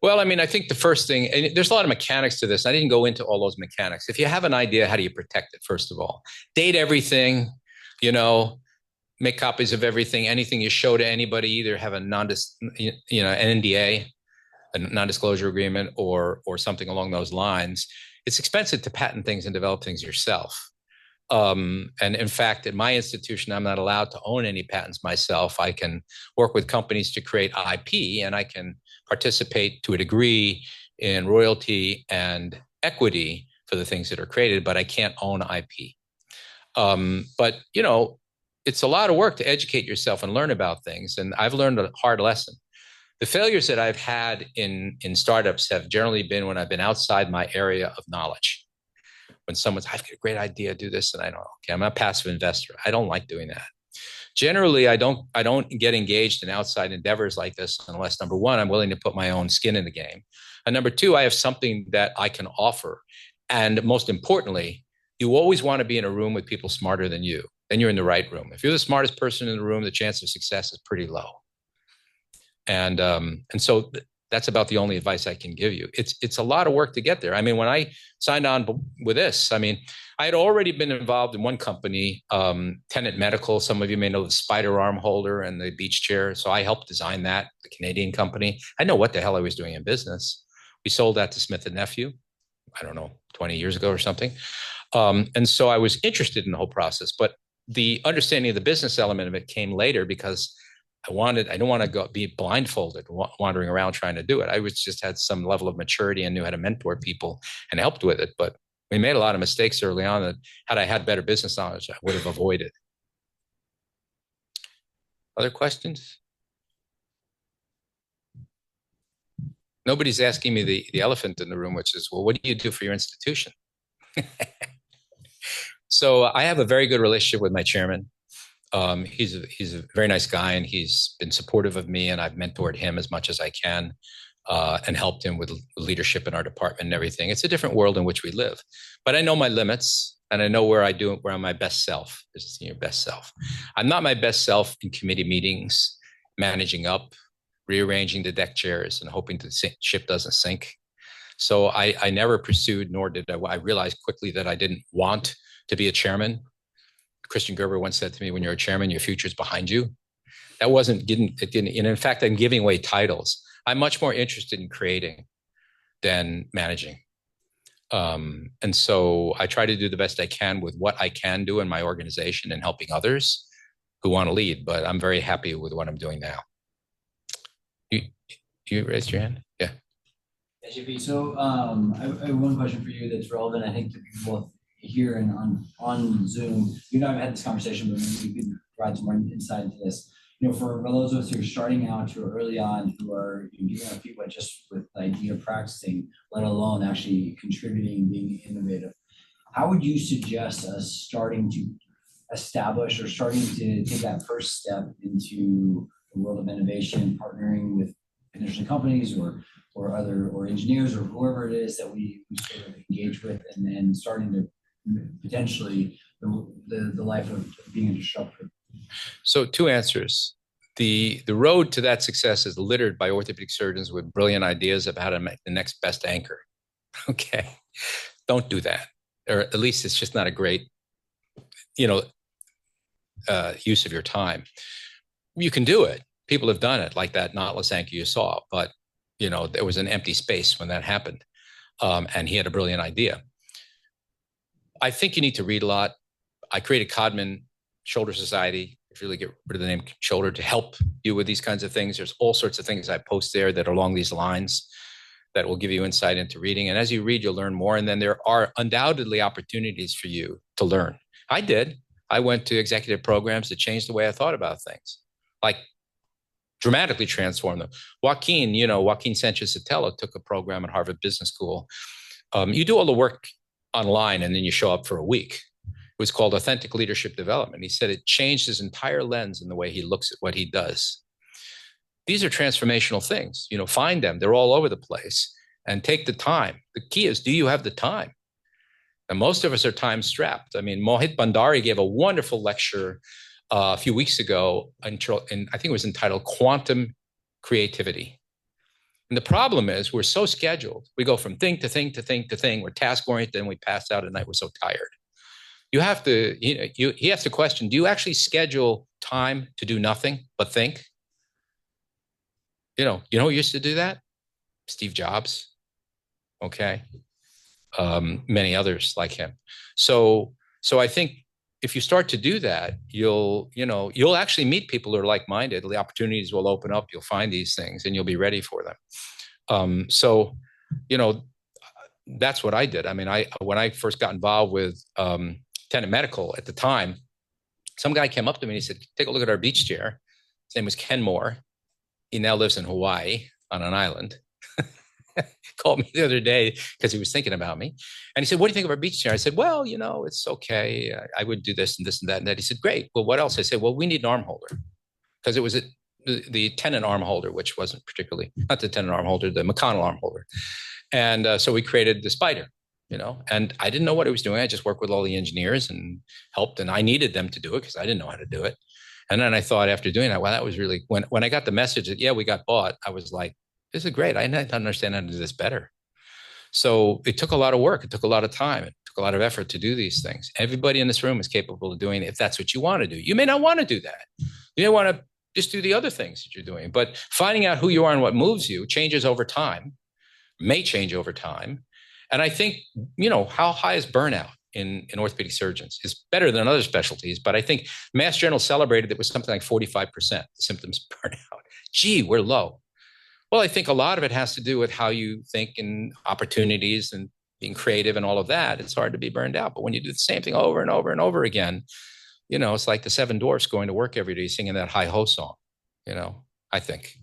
B: Well, I mean, I think the first thing, and there's a lot of mechanics to this. I didn't go into all those mechanics. If you have an idea, how do you protect it? First of all, date everything, you know, make copies of everything, anything you show to anybody, either have a an NDA, a non-disclosure agreement, or something along those lines. It's expensive to patent things and develop things yourself. And in fact, at my institution, I'm not allowed to own any patents myself. I can work with companies to create IP, and I can participate to a degree in royalty and equity for the things that are created, but I can't own IP. But, you know, it's a lot of work to educate yourself and learn about things. And I've learned a hard lesson. The failures that I've had in startups have generally been when I've been outside my area of knowledge. When someone's, I've got a great idea, do this, and I don't, okay, I'm a passive investor. I don't like doing that. Generally, I don't get engaged in outside endeavors like this unless, number one, I'm willing to put my own skin in the game. And number two, I have something that I can offer. And most importantly, you always want to be in a room with people smarter than you. Then you're in the right room. If you're the smartest person in the room, the chance of success is pretty low. And so that's about the only advice I can give you. It's a lot of work to get there. I mean, when I signed on with this, I mean, I had already been involved in one company, Tenet Medical. Some of you may know the spider arm holder and the beach chair. So I helped design that, the Canadian company. I know what the hell I was doing in business. We sold that to Smith & Nephew, I don't know, 20 years ago or something. And so I was interested in the whole process. But the understanding of the business element of it came later because I don't want to be blindfolded, wandering around trying to do it. I just had some level of maturity and knew how to mentor people and helped with it. But we made a lot of mistakes early on that had I had better business knowledge, I would have avoided. Other questions? Nobody's asking me the elephant in the room, which is, well, what do you do for your institution? So I have a very good relationship with my chairman. He's a very nice guy, and he's been supportive of me, and I've mentored him as much as I can, and helped him with leadership in our department and everything. It's a different world in which we live, but I know my limits, and I know where I'm my best self. This is your best self. I'm not my best self in committee meetings, managing up, rearranging the deck chairs, and hoping the ship doesn't sink. So I never pursued, nor did I realized quickly that I didn't want to be a chairman. Christian Gerber once said to me, when you're a chairman, your future's behind you. That didn't, and in fact, I'm giving away titles. I'm much more interested in creating than managing. And so I try to do the best I can with what I can do in my organization and helping others who want to lead, but I'm very happy with what I'm doing now. you raised your hand? Yeah.
D: JP, so I have one question for you that's relevant, I think, to people here and on Zoom. You and I have had this conversation, but maybe you could provide some more insight into this. For those of us who are starting out, who are early on, who are giving our feet wet just with the idea of practicing, let alone actually contributing, being innovative. How would you suggest us starting to establish or starting to take that first step into the world of innovation, partnering with potentially companies or engineers or whoever it is that we sort of engage with, and then starting to potentially the life of being a disruptor?
B: So 2 answers. The road to that success is littered by orthopedic surgeons with brilliant ideas of how to make the next best anchor. Okay, don't do that, or at least it's just not a great, use of your time. You can do it. People have done it, like that knotless anchor you saw, but there was an empty space when that happened, and he had a brilliant idea. I think you need to read a lot. I created Codman Shoulder Society, if you really get rid of the name shoulder, to help you with these kinds of things. There's all sorts of things I post there that are along these lines that will give you insight into reading. And as you read, you'll learn more. And then there are undoubtedly opportunities for you to learn. I did. I went to executive programs that changed the way I thought about things, like dramatically transformed them. Joaquin Sanchez-Sotelo took a program at Harvard Business School. You do all the work online and then you show up for a week. It was called Authentic Leadership Development. He said it changed his entire lens in the way he looks at what he does. These are transformational things. Find them. They're all over the place, and take the time. The key is, do you have the time? And most of us are time strapped. I mean, Mohit Bhandari gave a wonderful lecture a few weeks ago, and I think it was entitled Quantum Creativity. And the problem is we're so scheduled. We go from thing to thing to thing to thing. We're task oriented and we pass out at night. We're so tired. You have to, he asked the question, do you actually schedule time to do nothing but think? Who used to do that? Steve Jobs. Okay. Many others like him. So I think if you start to do that, you'll actually meet people who are like-minded. The opportunities will open up. You'll find these things and you'll be ready for them. That's what I did. I mean, when I first got involved with Tenet Medical at the time, some guy came up to me and he said, take a look at our beach chair. His name was Ken Moore. He now lives in Hawaii on an island. Called me the other day because he was thinking about me. And he said, what do you think of our beach chair? I said, well, it's okay. I would do this and this and that and that. He said, great. Well, what else? I said, well, we need an arm holder, because it was the Tenet arm holder, which wasn't particularly, not the Tenet arm holder, the McConnell arm holder. And so we created the Spider, and I didn't know what I was doing. I just worked with all the engineers and helped, and I needed them to do it because I didn't know how to do it. And then I thought, after doing that, well, that was really, when I got the message that, yeah, we got bought, I was like, this is great. I need to understand how to do this better. So it took a lot of work. It took a lot of time. It took a lot of effort to do these things. Everybody in this room is capable of doing it if that's what you want to do. You may not want to do that. You may want to just do the other things that you're doing. But finding out who you are and what moves you changes over time, may change over time. And I think, how high is burnout in orthopedic surgeons? Is better than other specialties. But I think Mass General celebrated it was something like 45% the symptoms of burnout. Gee, we're low. Well, I think a lot of it has to do with how you think and opportunities and being creative and all of that. It's hard to be burned out. But when you do the same thing over and over and over again, it's like the Seven Dwarfs going to work every day singing that hi-ho song, I think.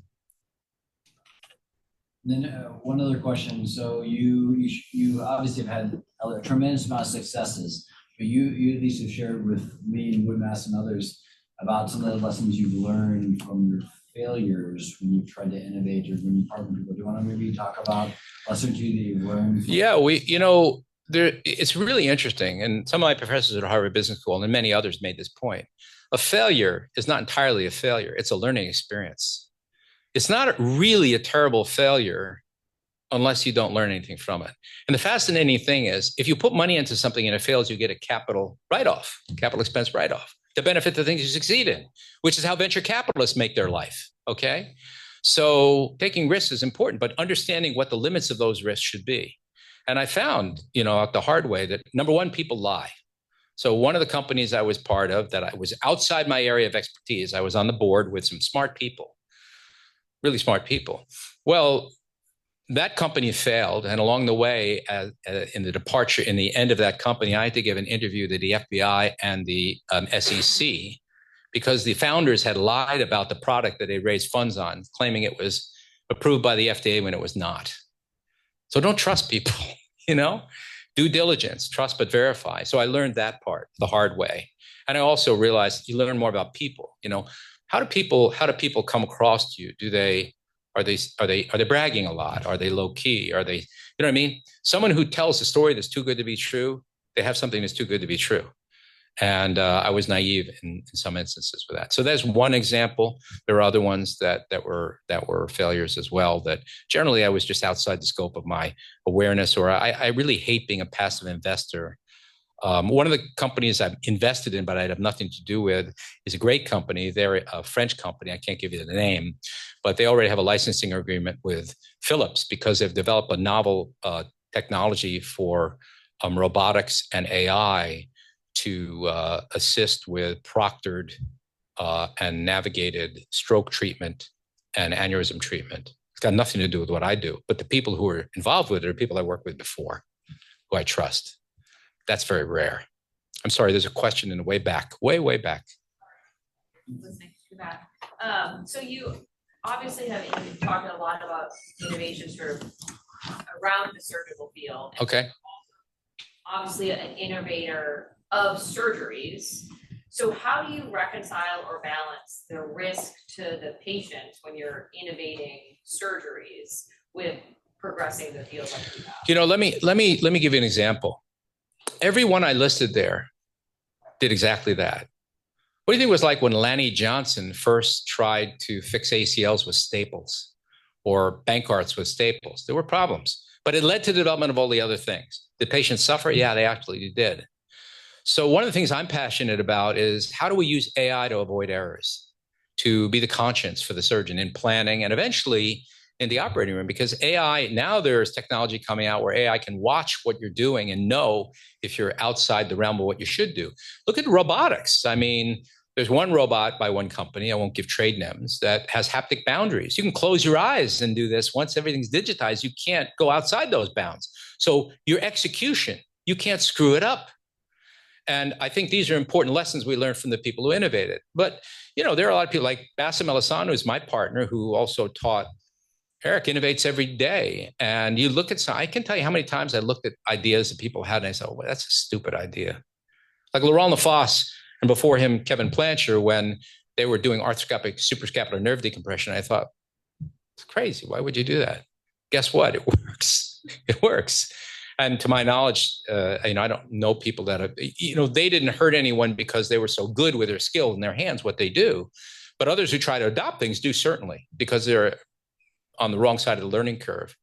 D: Then one other question. So you obviously have had a tremendous amount of successes, but you at least have shared with me and Woodmass and others about some of the lessons you've learned from your failures when you've tried to innovate or when you partner with people. Do you want to maybe talk about lessons that you've learned?
B: Yeah, it's really interesting. And some of my professors at Harvard Business School and many others made this point. A failure is not entirely a failure. It's a learning experience. It's not really a terrible failure unless you don't learn anything from it. And the fascinating thing is, if you put money into something and it fails, you get a capital expense write-off, to benefit the things you succeed in, which is how venture capitalists make their life, okay? So taking risks is important, but understanding what the limits of those risks should be. And I found, out the hard way that, number one, people lie. So one of the companies I was part of that I was outside my area of expertise, I was on the board with some smart people, really smart people. Well, that company failed, and along the way, in the end of that company, I had to give an interview to the FBI and the SEC because the founders had lied about the product that they raised funds on, claiming it was approved by the FDA when it was not. So don't trust people, due diligence, trust but verify. So I learned that part the hard way. And I also realized you learn more about people. How do people come across to you? Are they bragging a lot? Are they low key? Are they, you know what I mean? Someone who tells a story that's too good to be true, they have something that's too good to be true. And I was naive in some instances with that. So there's one example. There are other ones that were failures as well. That generally I was just outside the scope of my awareness, or I really hate being a passive investor. One of the companies I've invested in, but I have nothing to do with, is a great company. They're a French company. I can't give you the name, but they already have a licensing agreement with Philips because they've developed a novel technology for robotics and AI to assist with proctored and navigated stroke treatment and aneurysm treatment. It's got nothing to do with what I do, but the people who are involved with it are people I worked with before, who I trust. That's very rare. I'm sorry, there's a question in the way back, way back.
E: Listening to that. So you obviously have talked a lot about innovation sort of around the surgical field.
B: Okay.
E: Obviously an innovator of surgeries. So how do you reconcile or balance the risk to the patient when you're innovating surgeries with progressing the field like you have?
B: Let me give you an example. Everyone I listed there did exactly that. What do you think it was like when Lanny Johnson first tried to fix ACLs with staples or Bankarts with staples? There were problems, but it led to the development of all the other things. Did patients suffer? Yeah, they actually did. So one of the things I'm passionate about is how do we use AI to avoid errors, to be the conscience for the surgeon in planning and eventually in the operating room, because AI, now there's technology coming out where AI can watch what you're doing and know if you're outside the realm of what you should do. Look at robotics. I mean, there's one robot by one company, I won't give trade names, that has haptic boundaries. You can close your eyes and do this. Once everything's digitized, you can't go outside those bounds. So your execution, you can't screw it up. And I think these are important lessons we learned from the people who innovated. But, there are a lot of people like Bassem Elisano, who's my partner, who also taught Eric innovates every day. And you look at I can tell you how many times I looked at ideas that people had and I said, well, that's a stupid idea. Like Laurent Lafosse, and before him, Kevin Plancher, when they were doing arthroscopic suprascapular nerve decompression, I thought, it's crazy. Why would you do that? Guess what? It works. It works. And to my knowledge, I don't know people that have, they didn't hurt anyone because they were so good with their skill in their hands, what they do. But others who try to adopt things do certainly, because they're on the wrong side of the learning curve.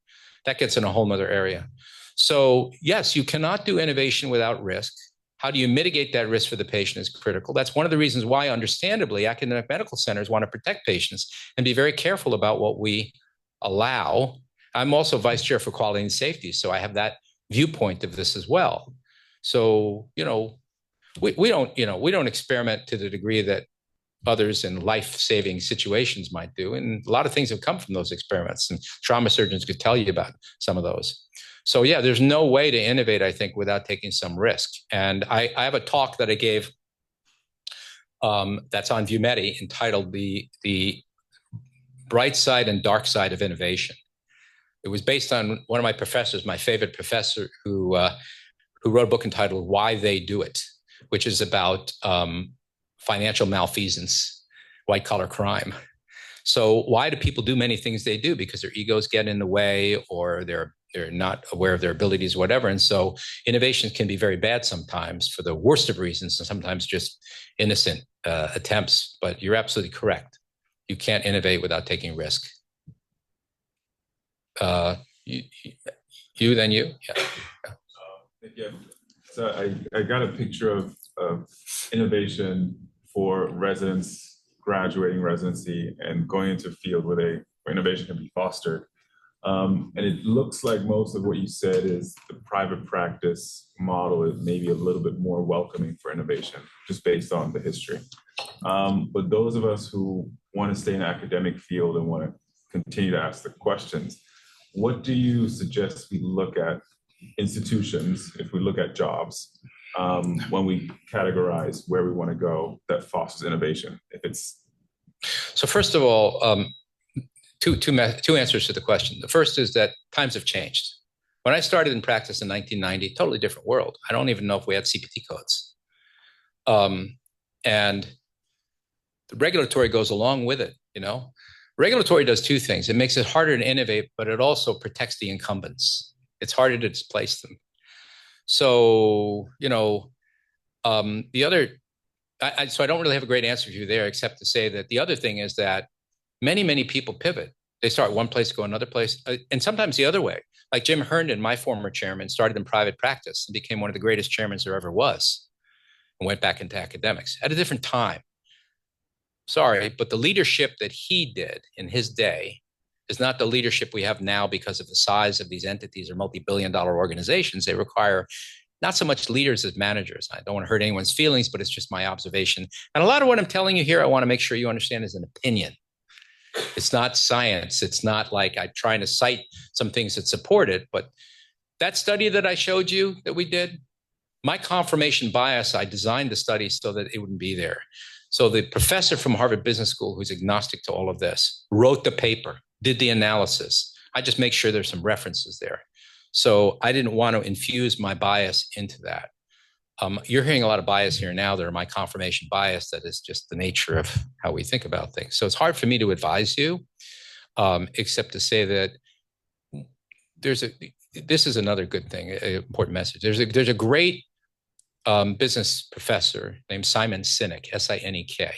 B: That gets in a whole nother area. So yes, you cannot do innovation without risk. How do you mitigate that risk for the patient is critical. That's one of the reasons why, understandably, academic medical centers want to protect patients and be very careful about what we allow. I'm also vice chair for quality and safety, so I have that viewpoint of this as well. So, we don't experiment to the degree that others in life-saving situations might do. And a lot of things have come from those experiments, and trauma surgeons could tell you about some of those. So yeah, there's no way to innovate, I think, without taking some risk. And I have a talk that I gave that's on ViewMedi entitled the Bright Side and Dark Side of Innovation. It was based on one of my professors, my favorite professor, who wrote a book entitled Why They Do It, which is about financial malfeasance, white collar crime. So why do people do many things they do? Because their egos get in the way, or they're not aware of their abilities, whatever. And so innovations can be very bad sometimes for the worst of reasons, and sometimes just innocent attempts. But you're absolutely correct. You can't innovate without taking risk. You, then you. Yeah.
F: Yeah. So I got a picture of innovation for residents graduating residency and going into a field where innovation can be fostered. And it looks like most of what you said is the private practice model is maybe a little bit more welcoming for innovation, just based on the history. But those of us who want to stay in the academic field and want to continue to ask the questions. What do you suggest we look at institutions, if we look at jobs, when we categorize where we want to go that fosters innovation? If it's
B: So first of all, two answers to the question. The first is that times have changed. When I started in practice in 1990, totally different world. I don't even know if we had CPT codes. And the regulatory goes along with it, you know. Regulatory does two things. It makes it harder to innovate, but it also protects the incumbents. It's harder to displace them. So, you know, the other, so I don't really have a great answer for you there, except to say that the other thing is that many people pivot. They start one place, go another place, and sometimes the other way. Like Jim Herndon, my former chairman, started in private practice and became one of the greatest chairmen there ever was, and went back into academics at a different time. Sorry, but the leadership that he did in his day is not the leadership we have now because of the size of these entities or multi-billion-dollar organizations. They require not so much leaders as managers. I don't want to hurt anyone's feelings, but it's just my observation. And a lot of what I'm telling you here, I want to make sure you understand is an opinion. It's not science. It's not like I'm trying to cite some things that support it. But that study that I showed you that we did, my confirmation bias, I designed the study so that it wouldn't be there. So the professor from Harvard Business School, who's agnostic to all of this, wrote the paper, did the analysis. I just make sure there's some references there. So I didn't want to infuse my bias into that. You're hearing a lot of bias here now that are my confirmation bias. That is just the nature of how we think about things. So it's hard for me to advise you, except to say that this is another good thing, an important message. There's a great business professor named Simon Sinek, S-I-N-E-K.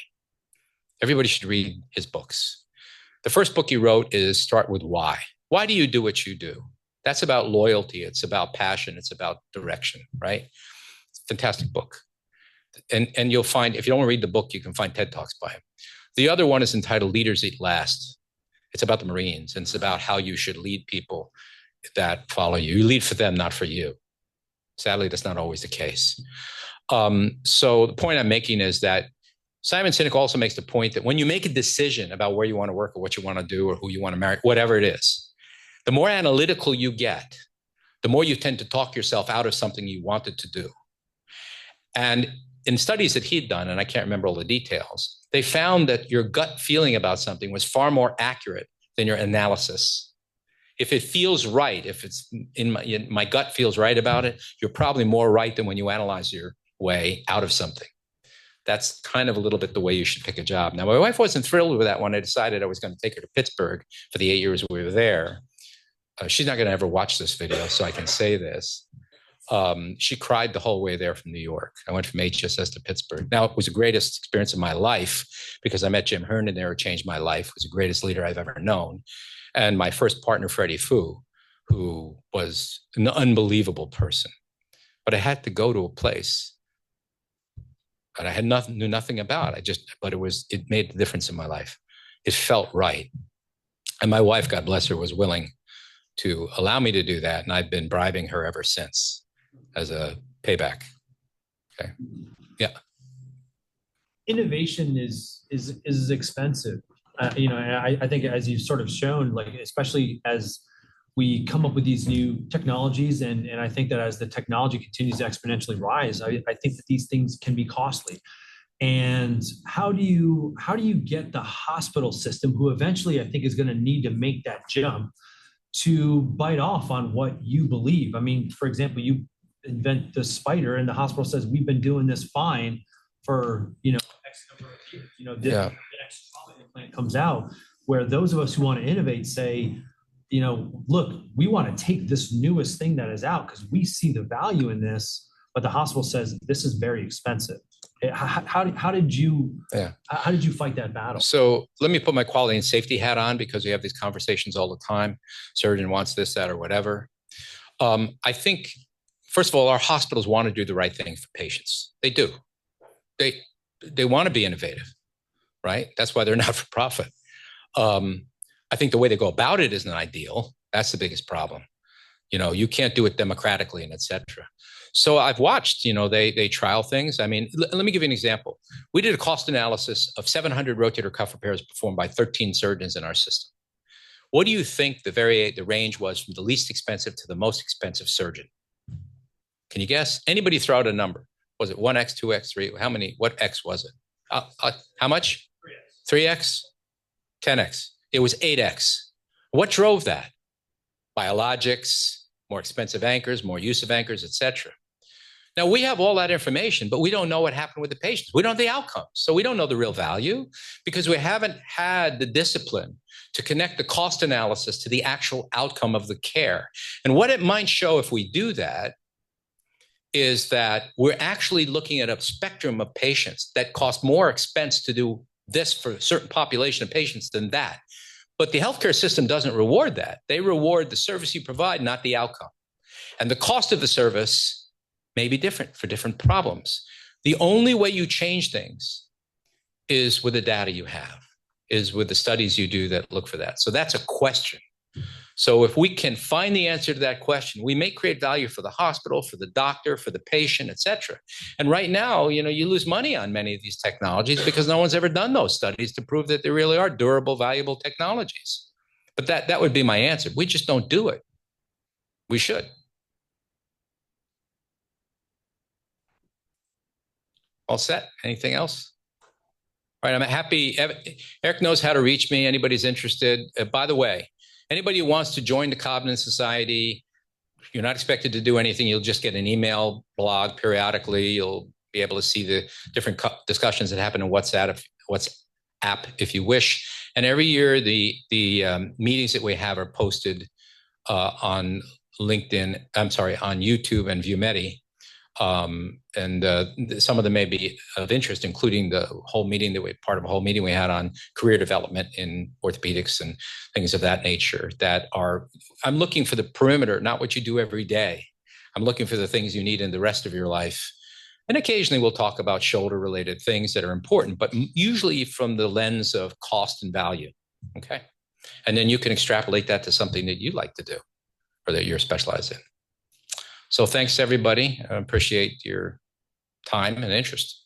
B: Everybody should read his books. The first book he wrote is Start With Why. Why do you do what you do? That's about loyalty. It's about passion. It's about direction, right? Fantastic book. And you'll find, if you don't want to read the book, you can find TED Talks by him. The other one is entitled Leaders Eat Last. It's about the Marines, and it's about how you should lead people that follow you. You lead for them, not for you. Sadly, that's not always the case. So the point I'm making is that Simon Sinek also makes the point that when you make a decision about where you want to work or what you want to do or who you want to marry, whatever it is, the more analytical you get, the more you tend to talk yourself out of something you wanted to do. And in studies that he'd done, and I can't remember all the details, they found that your gut feeling about something was far more accurate than your analysis. If it feels right, if it's in my gut feels right about it, you're probably more right than when you analyze your way out of something. That's kind of a little bit the way you should pick a job. Now, my wife wasn't thrilled with that when I decided I was going to take her to Pittsburgh for the 8 years we were there. She's not going to ever watch this video, so I can say this. She cried the whole way there from New York. I went from HSS to Pittsburgh. Now, it was the greatest experience of my life because I met Jim Herndon there. It changed my life. It was the greatest leader I've ever known. And my first partner, Freddie Fu, who was an unbelievable person. But I had to go to a place that I knew nothing about. But it made a difference in my life. It felt right. And my wife, God bless her, was willing to allow me to do that. And I've been bribing her ever since as a payback. Okay. Yeah.
G: Innovation is expensive. I think as you've sort of shown, like, especially as we come up with these new technologies, and I think that as the technology continues to exponentially rise, I think that these things can be costly. And how do you get the hospital system, who eventually I think is going to need to make that jump, to bite off on what you believe? I mean, for example, you invent the spider and the hospital says, we've been doing this fine for, X number of years. The next trauma implant comes out, where those of us who want to innovate say, look, we want to take this newest thing that is out because we see the value in this, but the hospital says this is very expensive. How did you fight that battle?
B: So let me put my quality and safety hat on, because we have these conversations all the time. Surgeon wants this, that, or whatever. I think, first of all, our hospitals want to do the right thing for patients. They do. They want to be innovative, right? That's why they're not for profit. I think the way they go about it isn't ideal. That's the biggest problem. You can't do it democratically and et cetera. So I've watched, they trial things. I mean, let me give you an example. We did a cost analysis of 700 rotator cuff repairs performed by 13 surgeons in our system. What do you think the range was from the least expensive to the most expensive surgeon? Can you guess? Anybody throw out a number? Was it 1x, 2x, 3? How many? What x was it? How much? 3x? 10x. It was 8x. What drove that? Biologics, more expensive anchors, more use of anchors, et cetera. Now, we have all that information, but we don't know what happened with the patients. We don't know the outcomes. So we don't know the real value because we haven't had the discipline to connect the cost analysis to the actual outcome of the care. And what it might show if we do that is that we're actually looking at a spectrum of patients that cost more expense to do this for a certain population of patients than that. But the healthcare system doesn't reward that. They reward the service you provide, not the outcome. And the cost of the service may be different for different problems. The only way you change things is with the data you have, is with the studies you do that look for that. So that's a question. So if we can find the answer to that question, we may create value for the hospital, for the doctor, for the patient, et cetera. And right now, you lose money on many of these technologies because no one's ever done those studies to prove that they really are durable, valuable technologies. But that would be my answer. We just don't do it. We should. All set? Anything else? All right, I'm happy. Eric knows how to reach me. Anybody's interested. By the way, anybody who wants to join the Codman Society, you're not expected to do anything. You'll just get an email blog periodically. You'll be able to see the different discussions that happen in WhatsApp if you wish. And every year, the meetings that we have are posted on LinkedIn. I'm sorry, on YouTube and ViewMedi. Some of them may be of interest, including part of a whole meeting we had on career development in orthopedics and things of that nature I'm looking for the perimeter, not what you do every day. I'm looking for the things you need in the rest of your life. And occasionally we'll talk about shoulder related things that are important, but usually from the lens of cost and value. Okay. And then you can extrapolate that to something that you like to do or that you're specialized in. So thanks, everybody. I appreciate your time and interest.